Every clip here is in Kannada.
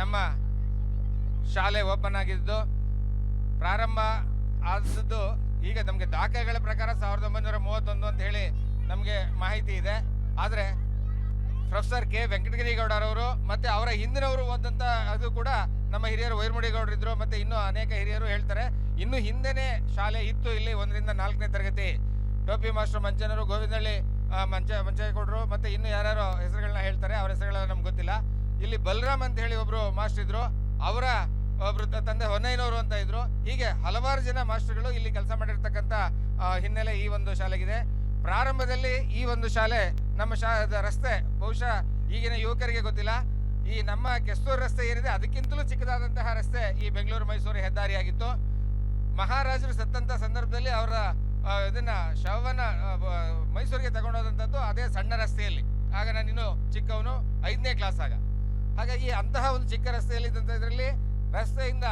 ನಮ್ಮ ಶಾಲೆ ಓಪನ್ ಆಗಿದ್ದು ಪ್ರಾರಂಭ ಆದದ್ದು ಈಗ ನಮಗೆ ದಾಖಲೆಗಳ ಪ್ರಕಾರ 1931 ಅಂತ ಹೇಳಿ ನಮಗೆ ಮಾಹಿತಿ ಇದೆ. ಆದರೆ ಪ್ರೊಫೆಸರ್ ಕೆ ವೆಂಕಟಗಿರಿಗೌಡರವರು ಮತ್ತೆ ಅವರ ಹಿಂದಿನವರು ಓದಂತ ಅದು ಕೂಡ ನಮ್ಮ ಹಿರಿಯರು ವೈರ್ಮುಡಿಗೌಡರು ಇದ್ರು, ಮತ್ತೆ ಇನ್ನೂ ಅನೇಕ ಹಿರಿಯರು ಹೇಳ್ತಾರೆ ಇನ್ನು ಹಿಂದೆನೇ ಶಾಲೆ ಇತ್ತು ಇಲ್ಲಿ 1 ರಿಂದ 4ನೇ ತರಗತಿ. ಟೋಪಿ ಮಾಸ್ಟರ್ ಮಂಚನವರು, ಗೋವಿಂದಹಳ್ಳಿ ಮಂಚೇಗೌಡರು, ಮತ್ತೆ ಇನ್ನು ಯಾರ್ಯಾರೋ ಹೆಸರುಗಳನ್ನ ಹೇಳ್ತಾರೆ, ಅವರ ಹೆಸರುಗಳೆಲ್ಲ ನಮ್ಗೆ ಗೊತ್ತಿಲ್ಲ. ಇಲ್ಲಿ ಬಲರಾಮ್ ಅಂತ ಹೇಳಿ ಒಬ್ರು ಮಾಸ್ಟರ್ ಇದ್ರು, ಅವರ ಒಬ್ರು ತಂದೆ ಹೊನ್ನಯ್ಯನವರು ಅಂತ ಇದ್ರು. ಹೀಗೆ ಹಲವಾರು ಜನ ಮಾಸ್ಟರ್ಗಳು ಇಲ್ಲಿ ಕೆಲಸ ಮಾಡಿರ್ತಕ್ಕಂಥ ಹಿನ್ನೆಲೆ ಈ ಒಂದು ಶಾಲೆಗಿದೆ. ಪ್ರಾರಂಭದಲ್ಲಿ ಈ ಒಂದು ಶಾಲೆ ನಮ್ಮ ರಸ್ತೆ ಬಹುಶಃ ಈಗಿನ ಯುವಕರಿಗೆ ಗೊತ್ತಿಲ್ಲ, ಈ ನಮ್ಮ ಕೆಸ್ತೂರು ರಸ್ತೆ ಏನಿದೆ ಅದಕ್ಕಿಂತಲೂ ಚಿಕ್ಕದಾದಂತಹ ರಸ್ತೆ ಈ ಬೆಂಗಳೂರು ಮೈಸೂರು ಹೆದ್ದಾರಿಯಾಗಿತ್ತು. ಮಹಾರಾಜರು ಸತ್ತಂತ ಸಂದರ್ಭದಲ್ಲಿ ಅವರ ಇದನ್ನ ಶವವನ್ನ ಮೈಸೂರಿಗೆ ತಗೊಂಡೋದಂಥದ್ದು ಅದೇ ಸಣ್ಣ ರಸ್ತೆಯಲ್ಲಿ. ಆಗ ನಾನಿನ್ನು ಚಿಕ್ಕವನು, 5ನೇ ಕ್ಲಾಸ್ ಆಗ. ಹಾಗಾಗಿ ಅಂತಹ ಒಂದು ಚಿಕ್ಕ ರಸ್ತೆಯಲ್ಲಿ ಇದರಲ್ಲಿ ರಸ್ತೆಯಿಂದ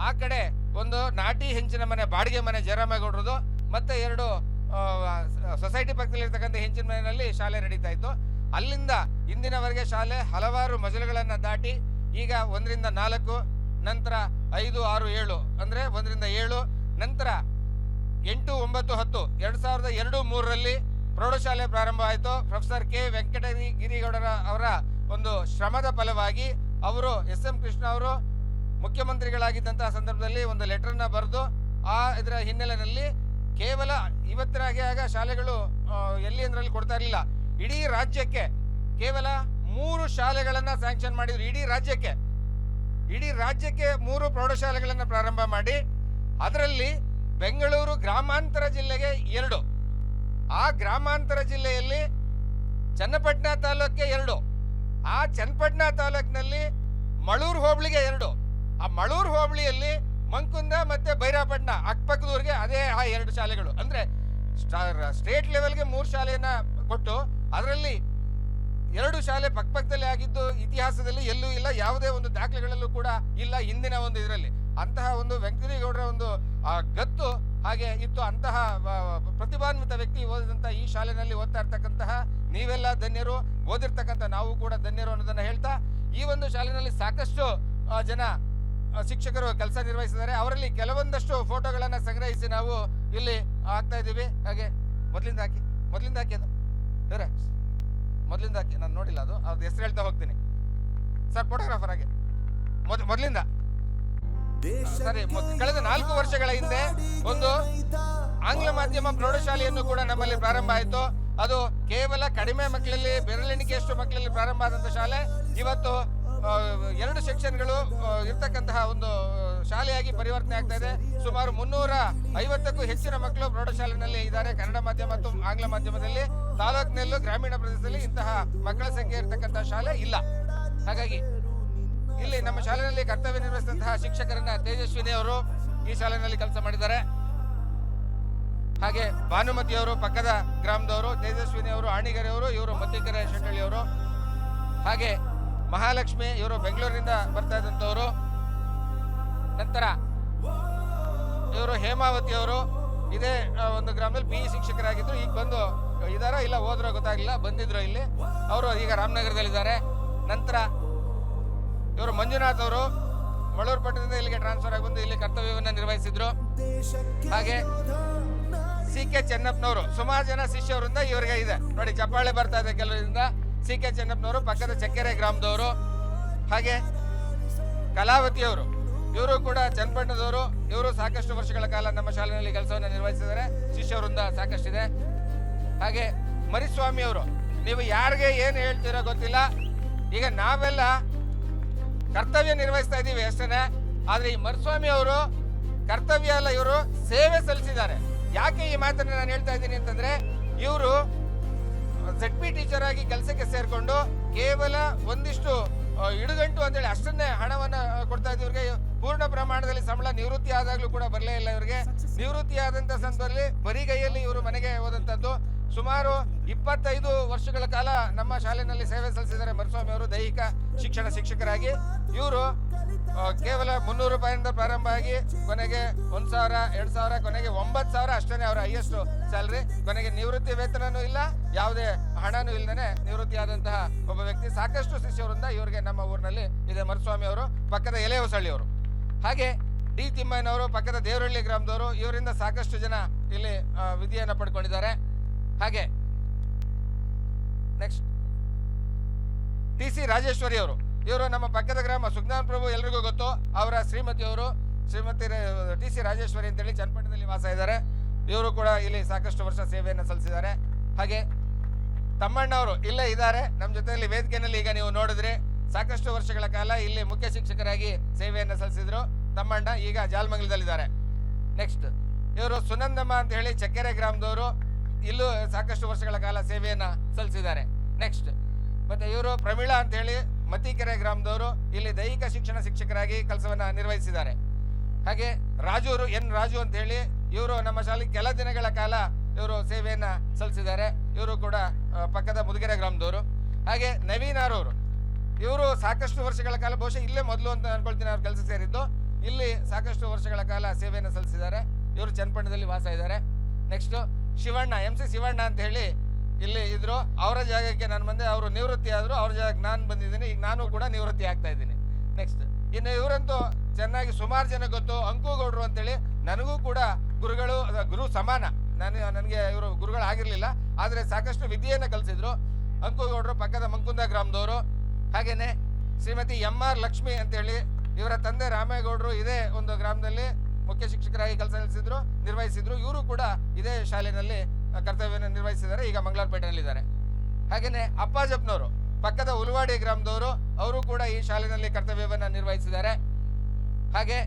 ಆ ಕಡೆ ಒಂದು ನಾಟಿ ಹೆಂಚಿನ ಮನೆ, ಬಾಡಿಗೆ ಮನೆ ಜಯರಾಮೇಗೌಡರದು, ಮತ್ತೆ 2 ಸೊಸೈಟಿ ಪಕ್ಕದಲ್ಲಿ ಇರ್ತಕ್ಕಂಥ ಹೆಂಚಿನ ಮನೆಯಲ್ಲಿ ಶಾಲೆ ನಡೀತಾ ಇತ್ತು. ಅಲ್ಲಿಂದ ಇಂದಿನವರೆಗೆ ಶಾಲೆ ಹಲವಾರು ಮಜಲುಗಳನ್ನ ದಾಟಿ ಈಗ 1 ರಿಂದ 4, ನಂತರ 5, 6, 7 ಅಂದ್ರೆ 1 ರಿಂದ 7, ನಂತರ 8, 9, 10 2002-3ರಲ್ಲಿ ಪ್ರೌಢಶಾಲೆ ಪ್ರಾರಂಭ ಆಯಿತು. ಪ್ರೊಫೆಸರ್ ಕೆ ವೆಂಕಟಗಿರಿಗೌಡರ ಅವರ ಒಂದು ಶ್ರಮದ ಫಲವಾಗಿ ಅವರು SM ಕೃಷ್ಣ ಅವರು ಮುಖ್ಯಮಂತ್ರಿಗಳಾಗಿದ್ದಂತಹ ಸಂದರ್ಭದಲ್ಲಿ ಒಂದು ಲೆಟರ್ನ ಬರೆದು ಇದರ ಹಿನ್ನೆಲೆಯಲ್ಲಿ ಕೇವಲ ಇವತ್ತಿನ ಹಾಗೆ ಆಗ ಶಾಲೆಗಳು ಎಲ್ಲಿ ಅಂದ್ರಲ್ಲಿ ಕೊಡ್ತಾ ಇರಲಿಲ್ಲ, ಇಡೀ ರಾಜ್ಯಕ್ಕೆ ಕೇವಲ 3 ಶಾಲೆಗಳನ್ನ ಸ್ಯಾಂಕ್ಷನ್ ಮಾಡಿದ್ರು. ಇಡೀ ರಾಜ್ಯಕ್ಕೆ 3 ಪ್ರೌಢಶಾಲೆಗಳನ್ನ ಪ್ರಾರಂಭ ಮಾಡಿ ಅದರಲ್ಲಿ ಬೆಂಗಳೂರು ಗ್ರಾಮಾಂತರ ಜಿಲ್ಲೆಗೆ 2, ಆ ಗ್ರಾಮಾಂತರ ಜಿಲ್ಲೆಯಲ್ಲಿ ಚನ್ನಪಟ್ಟಣ ತಾಲೂಕಿಗೆ 2, ಆ ಚನ್ನಪಟ್ಟಣ ತಾಲೂಕಿನಲ್ಲಿ ಮಳೂರು ಹೋಬಳಿಗೆ 2, ಆ ಮಳೂರು ಹೋಬಳಿಯಲ್ಲಿ ಮಂಕುಂದ ಮತ್ತೆ ಬೈರಾಪಟ್ಟಣ ಅಕ್ಕಪಕ್ಕದೂರಿಗೆ ಅದೇ ಆ 2 ಶಾಲೆಗಳು. ಅಂದ್ರೆ ಸ್ಟೇಟ್ ಲೆವೆಲ್ಗೆ 3 ಶಾಲೆಯನ್ನ ಕೊಟ್ಟು ಅದರಲ್ಲಿ 2 ಶಾಲೆ ಪಕ್ಕದಲ್ಲಿ ಆಗಿದ್ದು ಇತಿಹಾಸದಲ್ಲಿ ಎಲ್ಲೂ ಇಲ್ಲ, ಯಾವುದೇ ಒಂದು ದಾಖಲೆಗಳಲ್ಲೂ ಕೂಡ ಇಲ್ಲ ಹಿಂದಿನ ಒಂದು ಇದರಲ್ಲಿ. ಅಂತಹ ಒಂದು ವೆಂಕಟಗಿರಿಗೌಡರ ಒಂದು ಗತ್ತು ಹಾಗೆ ಇತ್ತು. ಅಂತಹ ಪ್ರತಿಭಾನ್ವಿತ ವ್ಯಕ್ತಿ ಓದಿದಂತ ಈ ಶಾಲೆಯಲ್ಲಿ ಓದ್ತಾ ಇರ್ತಕ್ಕಂತಹ ನೀವೆಲ್ಲ ಧನ್ಯರು, ಓದಿರ್ತಕ್ಕಂಥ ನಾವು ಕೂಡ ಧನ್ಯರು ಅನ್ನೋದನ್ನ ಹೇಳ್ತಾ, ಈ ಒಂದು ಶಾಲೆಯಲ್ಲಿ ಸಾಕಷ್ಟು ಜನ ಶಿಕ್ಷಕರು ಕೆಲಸ ನಿರ್ವಹಿಸಿದ್ದಾರೆ. ಅವರಲ್ಲಿ ಕೆಲವೊಂದಷ್ಟು ಫೋಟೋಗಳನ್ನ ಸಂಗ್ರಹಿಸಿ ನಾವು ಇಲ್ಲಿ ಹಾಕ್ತಾ ಇದ್ದೀವಿ. ಹಾಗೆ ಮೊದಲಿಂದ ಹಾಕಿ ಅದು ಬೇರೆ ಮೊದಲಿಂದ ಹಾಕಿ, ನಾನು ನೋಡಿಲ್ಲ ಅದು, ಅವ್ರದ್ದು ಹೆಸರು ಹೇಳ್ತಾ ಹೋಗ್ತೀನಿ ಸರ್. ಫೋಟೋಗ್ರಾಫರ್ ಆಗಿ ಮೊದಲಿಂದ ಸರಿ. ಕಳೆದ 4 ವರ್ಷಗಳ ಹಿಂದೆ ಒಂದು ಆಂಗ್ಲ ಮಾಧ್ಯಮ ಪ್ರೌಢಶಾಲೆಯನ್ನು ಕೂಡ ನಮ್ಮಲ್ಲಿ ಪ್ರಾರಂಭ ಆಯಿತು. ಅದು ಕೇವಲ ಕಡಿಮೆ ಮಕ್ಕಳಲ್ಲಿ, ಬೆರಳೆಣಿಕೆಯಷ್ಟು ಮಕ್ಕಳಲ್ಲಿ ಪ್ರಾರಂಭ ಆದಂತಹ ಶಾಲೆ ಇವತ್ತು 2 ಸೆಕ್ಷನ್ಗಳು ಇರ್ತಕ್ಕಂತಹ ಒಂದು ಶಾಲೆಯಾಗಿ ಪರಿವರ್ತನೆ ಆಗ್ತಾ ಇದೆ. ಸುಮಾರು 350ಕ್ಕೂ ಹೆಚ್ಚಿನ ಮಕ್ಕಳು ಪ್ರೌಢಶಾಲೆಯಲ್ಲಿ ಇದ್ದಾರೆ, ಕನ್ನಡ ಮಾಧ್ಯಮ ಮತ್ತು ಆಂಗ್ಲ ಮಾಧ್ಯಮದಲ್ಲಿ. ತಾಲೂಕಿನಲ್ಲೂ ಗ್ರಾಮೀಣ ಪ್ರದೇಶದಲ್ಲಿ ಇಂತಹ ಮಕ್ಕಳ ಸಂಖ್ಯೆ ಇರತಕ್ಕಂತಹ ಶಾಲೆ ಇಲ್ಲ. ಹಾಗಾಗಿ ಇಲ್ಲಿ ನಮ್ಮ ಶಾಲೆಯಲ್ಲಿ ಕರ್ತವ್ಯ ನಿರ್ವಹಿಸಿದಂತಹ ಶಿಕ್ಷಕರನ್ನ ತೇಜಸ್ವಿನಿ ಅವರು ಈ ಶಾಲೆಯಲ್ಲಿ ಕೆಲಸ ಮಾಡಿದ್ದಾರೆ. ಹಾಗೆ ಭಾನುಮತಿ ಅವರು ಪಕ್ಕದ ಗ್ರಾಮದವರು, ತೇಜಸ್ವಿನಿ ಅವರು ಆಣಿಗೆರೆ ಅವರು, ಇವರು ಮತ್ತಿಕೆರೆ ಶೆಟ್ಟಳ್ಳಿ ಅವರು. ಹಾಗೆ ಮಹಾಲಕ್ಷ್ಮಿ ಇವರು ಬೆಂಗಳೂರಿನಿಂದ ಬರ್ತಾ ಇದ್ದಂಥವರು. ನಂತರ ಇವರು ಹೇಮಾವತಿ ಅವರು ಇದೇ ಒಂದು ಗ್ರಾಮದಲ್ಲಿ PE ಶಿಕ್ಷಕರಾಗಿದ್ರು. ಈಗ ಬಂದು ಇದಾರೋ ಇಲ್ಲ ಹೋದ್ರೋ ಗೊತ್ತಾಗಿಲ್ಲ, ಬಂದಿದ್ರು ಇಲ್ಲಿ. ಅವರು ಈಗ ರಾಮನಗರದಲ್ಲಿದ್ದಾರೆ. ನಂತರ ಇವರು ಮಂಜುನಾಥ್ ಅವರು ಮಳೂರು ಪಟ್ಟಣದಿಂದ ಇಲ್ಲಿಗೆ ಟ್ರಾನ್ಸ್ಫರ್ ಆಗಿ ಬಂದು ಇಲ್ಲಿ ಕರ್ತವ್ಯವನ್ನು ನಿರ್ವಹಿಸಿದ್ರು. ಹಾಗೆ CK ಚೆನ್ನಪ್ಪನವರು ಸುಮಾರು ಜನ ಶಿಷ್ಯವರಿಂದ ಇವರಿಗೆ ಇದೆ ನೋಡಿ, ಚಪ್ಪಾಳೆ ಬರ್ತಾ ಇದೆ ಕೆಲವರಿಂದ. CK ಚೆನ್ನಪ್ಪನವರು ಪಕ್ಕದ ಚಕ್ಕೆರೆ ಗ್ರಾಮದವರು. ಹಾಗೆ ಕಲಾವತಿಯವರು, ಇವರು ಕೂಡ ಚನ್ನಪಟ್ಟಣದವರು. ಇವರು ಸಾಕಷ್ಟು ವರ್ಷಗಳ ಕಾಲ ನಮ್ಮ ಶಾಲೆಯಲ್ಲಿ ಕೆಲಸವನ್ನು ನಿರ್ವಹಿಸಿದ್ದಾರೆ, ಶಿಷ್ಯವರಿಂದ ಸಾಕಷ್ಟಿದೆ. ಹಾಗೆ ಮರಿಸ್ವಾಮಿ ಅವರು, ನೀವು ಯಾರಿಗೆ ಏನು ಹೇಳ್ತೀರೋ ಗೊತ್ತಿಲ್ಲ, ಈಗ ನಾವೆಲ್ಲ ಕರ್ತವ್ಯ ನಿರ್ವಹಿಸ್ತಾ ಇದ್ದೀವಿ ಅಷ್ಟೇ. ಆದ್ರೆ ಈ ಮರಿಸ್ವಾಮಿ ಅವರು ಕರ್ತವ್ಯ ಅಲ್ಲ, ಇವರು ಸೇವೆ ಸಲ್ಲಿಸಿದ್ದಾರೆ. ಯಾಕೆ ಈ ಮಾತನ್ನ ನಾನು ಹೇಳ್ತಾ ಇದ್ದೀನಿ ಅಂತಂದ್ರೆ, ಇವರು ZP ಟೀಚರ್ ಆಗಿ ಕೆಲಸಕ್ಕೆ ಸೇರ್ಕೊಂಡು ಕೇವಲ ಒಂದಿಷ್ಟು ಇಡುಗಂಟು ಅಂತೇಳಿ ಅಷ್ಟನ್ನೇ ಹಣವನ್ನ ಕೊಡ್ತಾ ಇದ್ದೀವ್ರಿಗೆ. ಪೂರ್ಣ ಪ್ರಮಾಣದಲ್ಲಿ ಸಂಬಳ ನಿವೃತ್ತಿ ಆದಾಗ್ಲೂ ಕೂಡ ಬರಲೇ ಇಲ್ಲ ಇವರಿಗೆ. ನಿವೃತ್ತಿ ಆದಂತ ಸಂದರ್ಭದಲ್ಲಿ ಬರಿಗೈಯಲ್ಲಿ ಇವರು ಮನೆಗೆ ಹೋದಂತದ್ದು. ಸುಮಾರು 25 ವರ್ಷಗಳ ಕಾಲ ನಮ್ಮ ಶಾಲೆಯಲ್ಲಿ ಸೇವೆ ಸಲ್ಲಿಸಿದ್ದಾರೆ ಮರಿಸ್ವಾಮಿ ಅವರು. ದೈಹಿಕ ಶಿಕ್ಷಣ ಶಿಕ್ಷಕರಾಗಿ ಇವರು ಕೇವಲ 300 ರೂಪಾಯಿಂದ ಪ್ರಾರಂಭ ಆಗಿ ಕೊನೆಗೆ 1,000, 2,000, ಕೊನೆಗೆ 9,000 ಅಷ್ಟೇ ಅವರ ಹೈಯೆಸ್ಟ್ ಸ್ಯಾಲರಿ. ಕೊನೆಗೆ ನಿವೃತ್ತಿ ವೇತನನೂ ಇಲ್ಲ, ಯಾವುದೇ ಹಣನೂ ಇಲ್ಲದೇ ನಿವೃತ್ತಿ ಆದಂತಹ ಒಬ್ಬ ವ್ಯಕ್ತಿ. ಸಾಕಷ್ಟು ಶಿಷ್ಯವರಿಂದ ಇವರಿಗೆ ನಮ್ಮ ಊರಿನಲ್ಲಿ ಇದೆ. ಮರುಸ್ವಾಮಿ ಅವರು ಪಕ್ಕದ ಎಲೆಹೊಸಳ್ಳಿ ಅವರು, ಹಾಗೆ ಡಿ ತಿಮ್ಮಯ್ಯನವರು ಪಕ್ಕದ ದೇವರಹಳ್ಳಿ ಗ್ರಾಮದವರು. ಇವರಿಂದ ಸಾಕಷ್ಟು ಜನ ಇಲ್ಲಿ ವಿದ್ಯೆಯನ್ನು ಪಡ್ಕೊಂಡಿದ್ದಾರೆ. ಹಾಗೆ ನೆಕ್ಸ್ಟ್ ಟಿ ಸಿ ರಾಜೇಶ್ವರಿ ಅವರು, ಇವರು ನಮ್ಮ ಪಕ್ಕದ ಗ್ರಾಮ ಸುಜ್ಞಾನ ಪ್ರಭು ಎಲ್ರಿಗೂ ಗೊತ್ತು. ಅವರ ಶ್ರೀಮತಿ ಟಿ ಸಿ ರಾಜೇಶ್ವರಿ ಅಂತೇಳಿ ಚನ್ನಪಟ್ಟಣದಲ್ಲಿ ವಾಸ ಇದ್ದಾರೆ. ಇವರು ಕೂಡ ಇಲ್ಲಿ ಸಾಕಷ್ಟು ವರ್ಷ ಸೇವೆಯನ್ನು ಸಲ್ಲಿಸಿದ್ದಾರೆ. ಹಾಗೆ ತಮ್ಮಣ್ಣ ಅವರು ಇಲ್ಲೇ ಇದ್ದಾರೆ ನಮ್ಮ ಜೊತೆಯಲ್ಲಿ ವೇದಿಕೆಯಲ್ಲಿ. ಈಗ ನೀವು ನೋಡಿದ್ರೆ ಸಾಕಷ್ಟು ವರ್ಷಗಳ ಕಾಲ ಇಲ್ಲಿ ಮುಖ್ಯ ಶಿಕ್ಷಕರಾಗಿ ಸೇವೆಯನ್ನು ಸಲ್ಲಿಸಿದ್ರು ತಮ್ಮಣ್ಣ, ಈಗ ಜಾಲಮಂಗಲದಲ್ಲಿದ್ದಾರೆ. ನೆಕ್ಸ್ಟ್ ಇವರು ಸುನಂದಮ್ಮ ಅಂತ ಹೇಳಿ ಚಕ್ಕೆರೆ ಗ್ರಾಮದವರು, ಇಲ್ಲೂ ಸಾಕಷ್ಟು ವರ್ಷಗಳ ಕಾಲ ಸೇವೆಯನ್ನು ಸಲ್ಲಿಸಿದ್ದಾರೆ. ನೆಕ್ಸ್ಟ್ ಮತ್ತೆ ಇವರು ಪ್ರಮೀಳಾ ಅಂತ ಹೇಳಿ ಮತ್ತಿಕೆರೆ ಗ್ರಾಮದವರು, ಇಲ್ಲಿ ದೈಹಿಕ ಶಿಕ್ಷಣ ಶಿಕ್ಷಕರಾಗಿ ಕೆಲಸವನ್ನ ನಿರ್ವಹಿಸಿದ್ದಾರೆ. ಹಾಗೆ ರಾಜು ಅಂತ ಹೇಳಿ ಇವರು ನಮ್ಮ ಶಾಲೆಗೆ ಕೆಲ ದಿನಗಳ ಕಾಲ ಇವರು ಸೇವೆಯನ್ನ ಸಲ್ಲಿಸಿದ್ದಾರೆ. ಇವರು ಕೂಡ ಪಕ್ಕದ ಮುದುಗೆರೆ ಗ್ರಾಮದವರು. ಹಾಗೆ ನವೀನ್ ಅವರು, ಇವರು ಸಾಕಷ್ಟು ವರ್ಷಗಳ ಕಾಲ, ಬಹುಶಃ ಇಲ್ಲೇ ಮೊದಲು ಅಂತ ಅನ್ಕೊಳ್ತೀನಿ ಅವ್ರು ಕೆಲಸ ಸೇರಿದ್ದು, ಇಲ್ಲಿ ಸಾಕಷ್ಟು ವರ್ಷಗಳ ಕಾಲ ಸೇವೆಯನ್ನು ಸಲ್ಲಿಸಿದ್ದಾರೆ. ಇವರು ಚನ್ನಪಟ್ಟಣದಲ್ಲಿ ವಾಸ ಇದ್ದಾರೆ. ನೆಕ್ಸ್ಟ್ ಶಿವಣ್ಣ, MC ಶಿವಣ್ಣ ಅಂತ ಹೇಳಿ ಇಲ್ಲಿ ಇದ್ರು. ಅವರ ಜಾಗಕ್ಕೆ ನಾನು ಬಂದೆ, ಅವರು ನಿವೃತ್ತಿ ಆದ್ರು, ಅವ್ರ ಜಾಗಕ್ಕೆ ನಾನು ಬಂದಿದ್ದೀನಿ. ಈಗ ನಾನು ಕೂಡ ನಿವೃತ್ತಿ ಆಗ್ತಾ ಇದ್ದೀನಿ. ನೆಕ್ಸ್ಟ್ ಇನ್ನು ಇವರಂತೂ ಚೆನ್ನಾಗಿ ಸುಮಾರು ಜನ ಗೊತ್ತು, ಅಂಕುಗೌಡರು ಅಂತೇಳಿ. ನನಗೂ ಕೂಡ ಗುರು ಸಮಾನ. ನನಗೆ ಇವರು ಗುರುಗಳಾಗಿರ್ಲಿಲ್ಲ, ಆದರೆ ಸಾಕಷ್ಟು ವಿದ್ಯೆಯನ್ನು ಕಲಿಸಿದ್ರು. ಅಂಕುಗೌಡರು ಪಕ್ಕದ ಮಂಕುಂದ ಗ್ರಾಮದವರು. ಹಾಗೇನೆ ಶ್ರೀಮತಿ MR ಲಕ್ಷ್ಮಿ ಅಂತೇಳಿ, ಇವರ ತಂದೆ ರಾಮೇಗೌಡರು ಇದೇ ಒಂದು ಗ್ರಾಮದಲ್ಲಿ ಮುಖ್ಯ ಶಿಕ್ಷಕರಾಗಿ ಕೆಲಸ ನಿರ್ವಹಿಸಿದ್ರು. ಇವರು ಕೂಡ ಇದೇ ಶಾಲೆಯಲ್ಲಿ ಕರ್ತವ್ಯವನ್ನು ನಿರ್ವಹಿಸಿದ್ದಾರೆ. ಈಗ ಮಂಗಳೂರುಪೇಟೆಯಲ್ಲಿದ್ದಾರೆ. ಹಾಗೇನೆ ಅಪ್ಪಾಜಪ್ಪನವರು ಪಕ್ಕದ ಉಲ್ವಾಡಿ ಗ್ರಾಮದವರು, ಅವರು ಕೂಡ ಈ ಶಾಲೆಯಲ್ಲಿ ಕರ್ತವ್ಯವನ್ನು ನಿರ್ವಹಿಸಿದ್ದಾರೆ. ಹಾಗೆ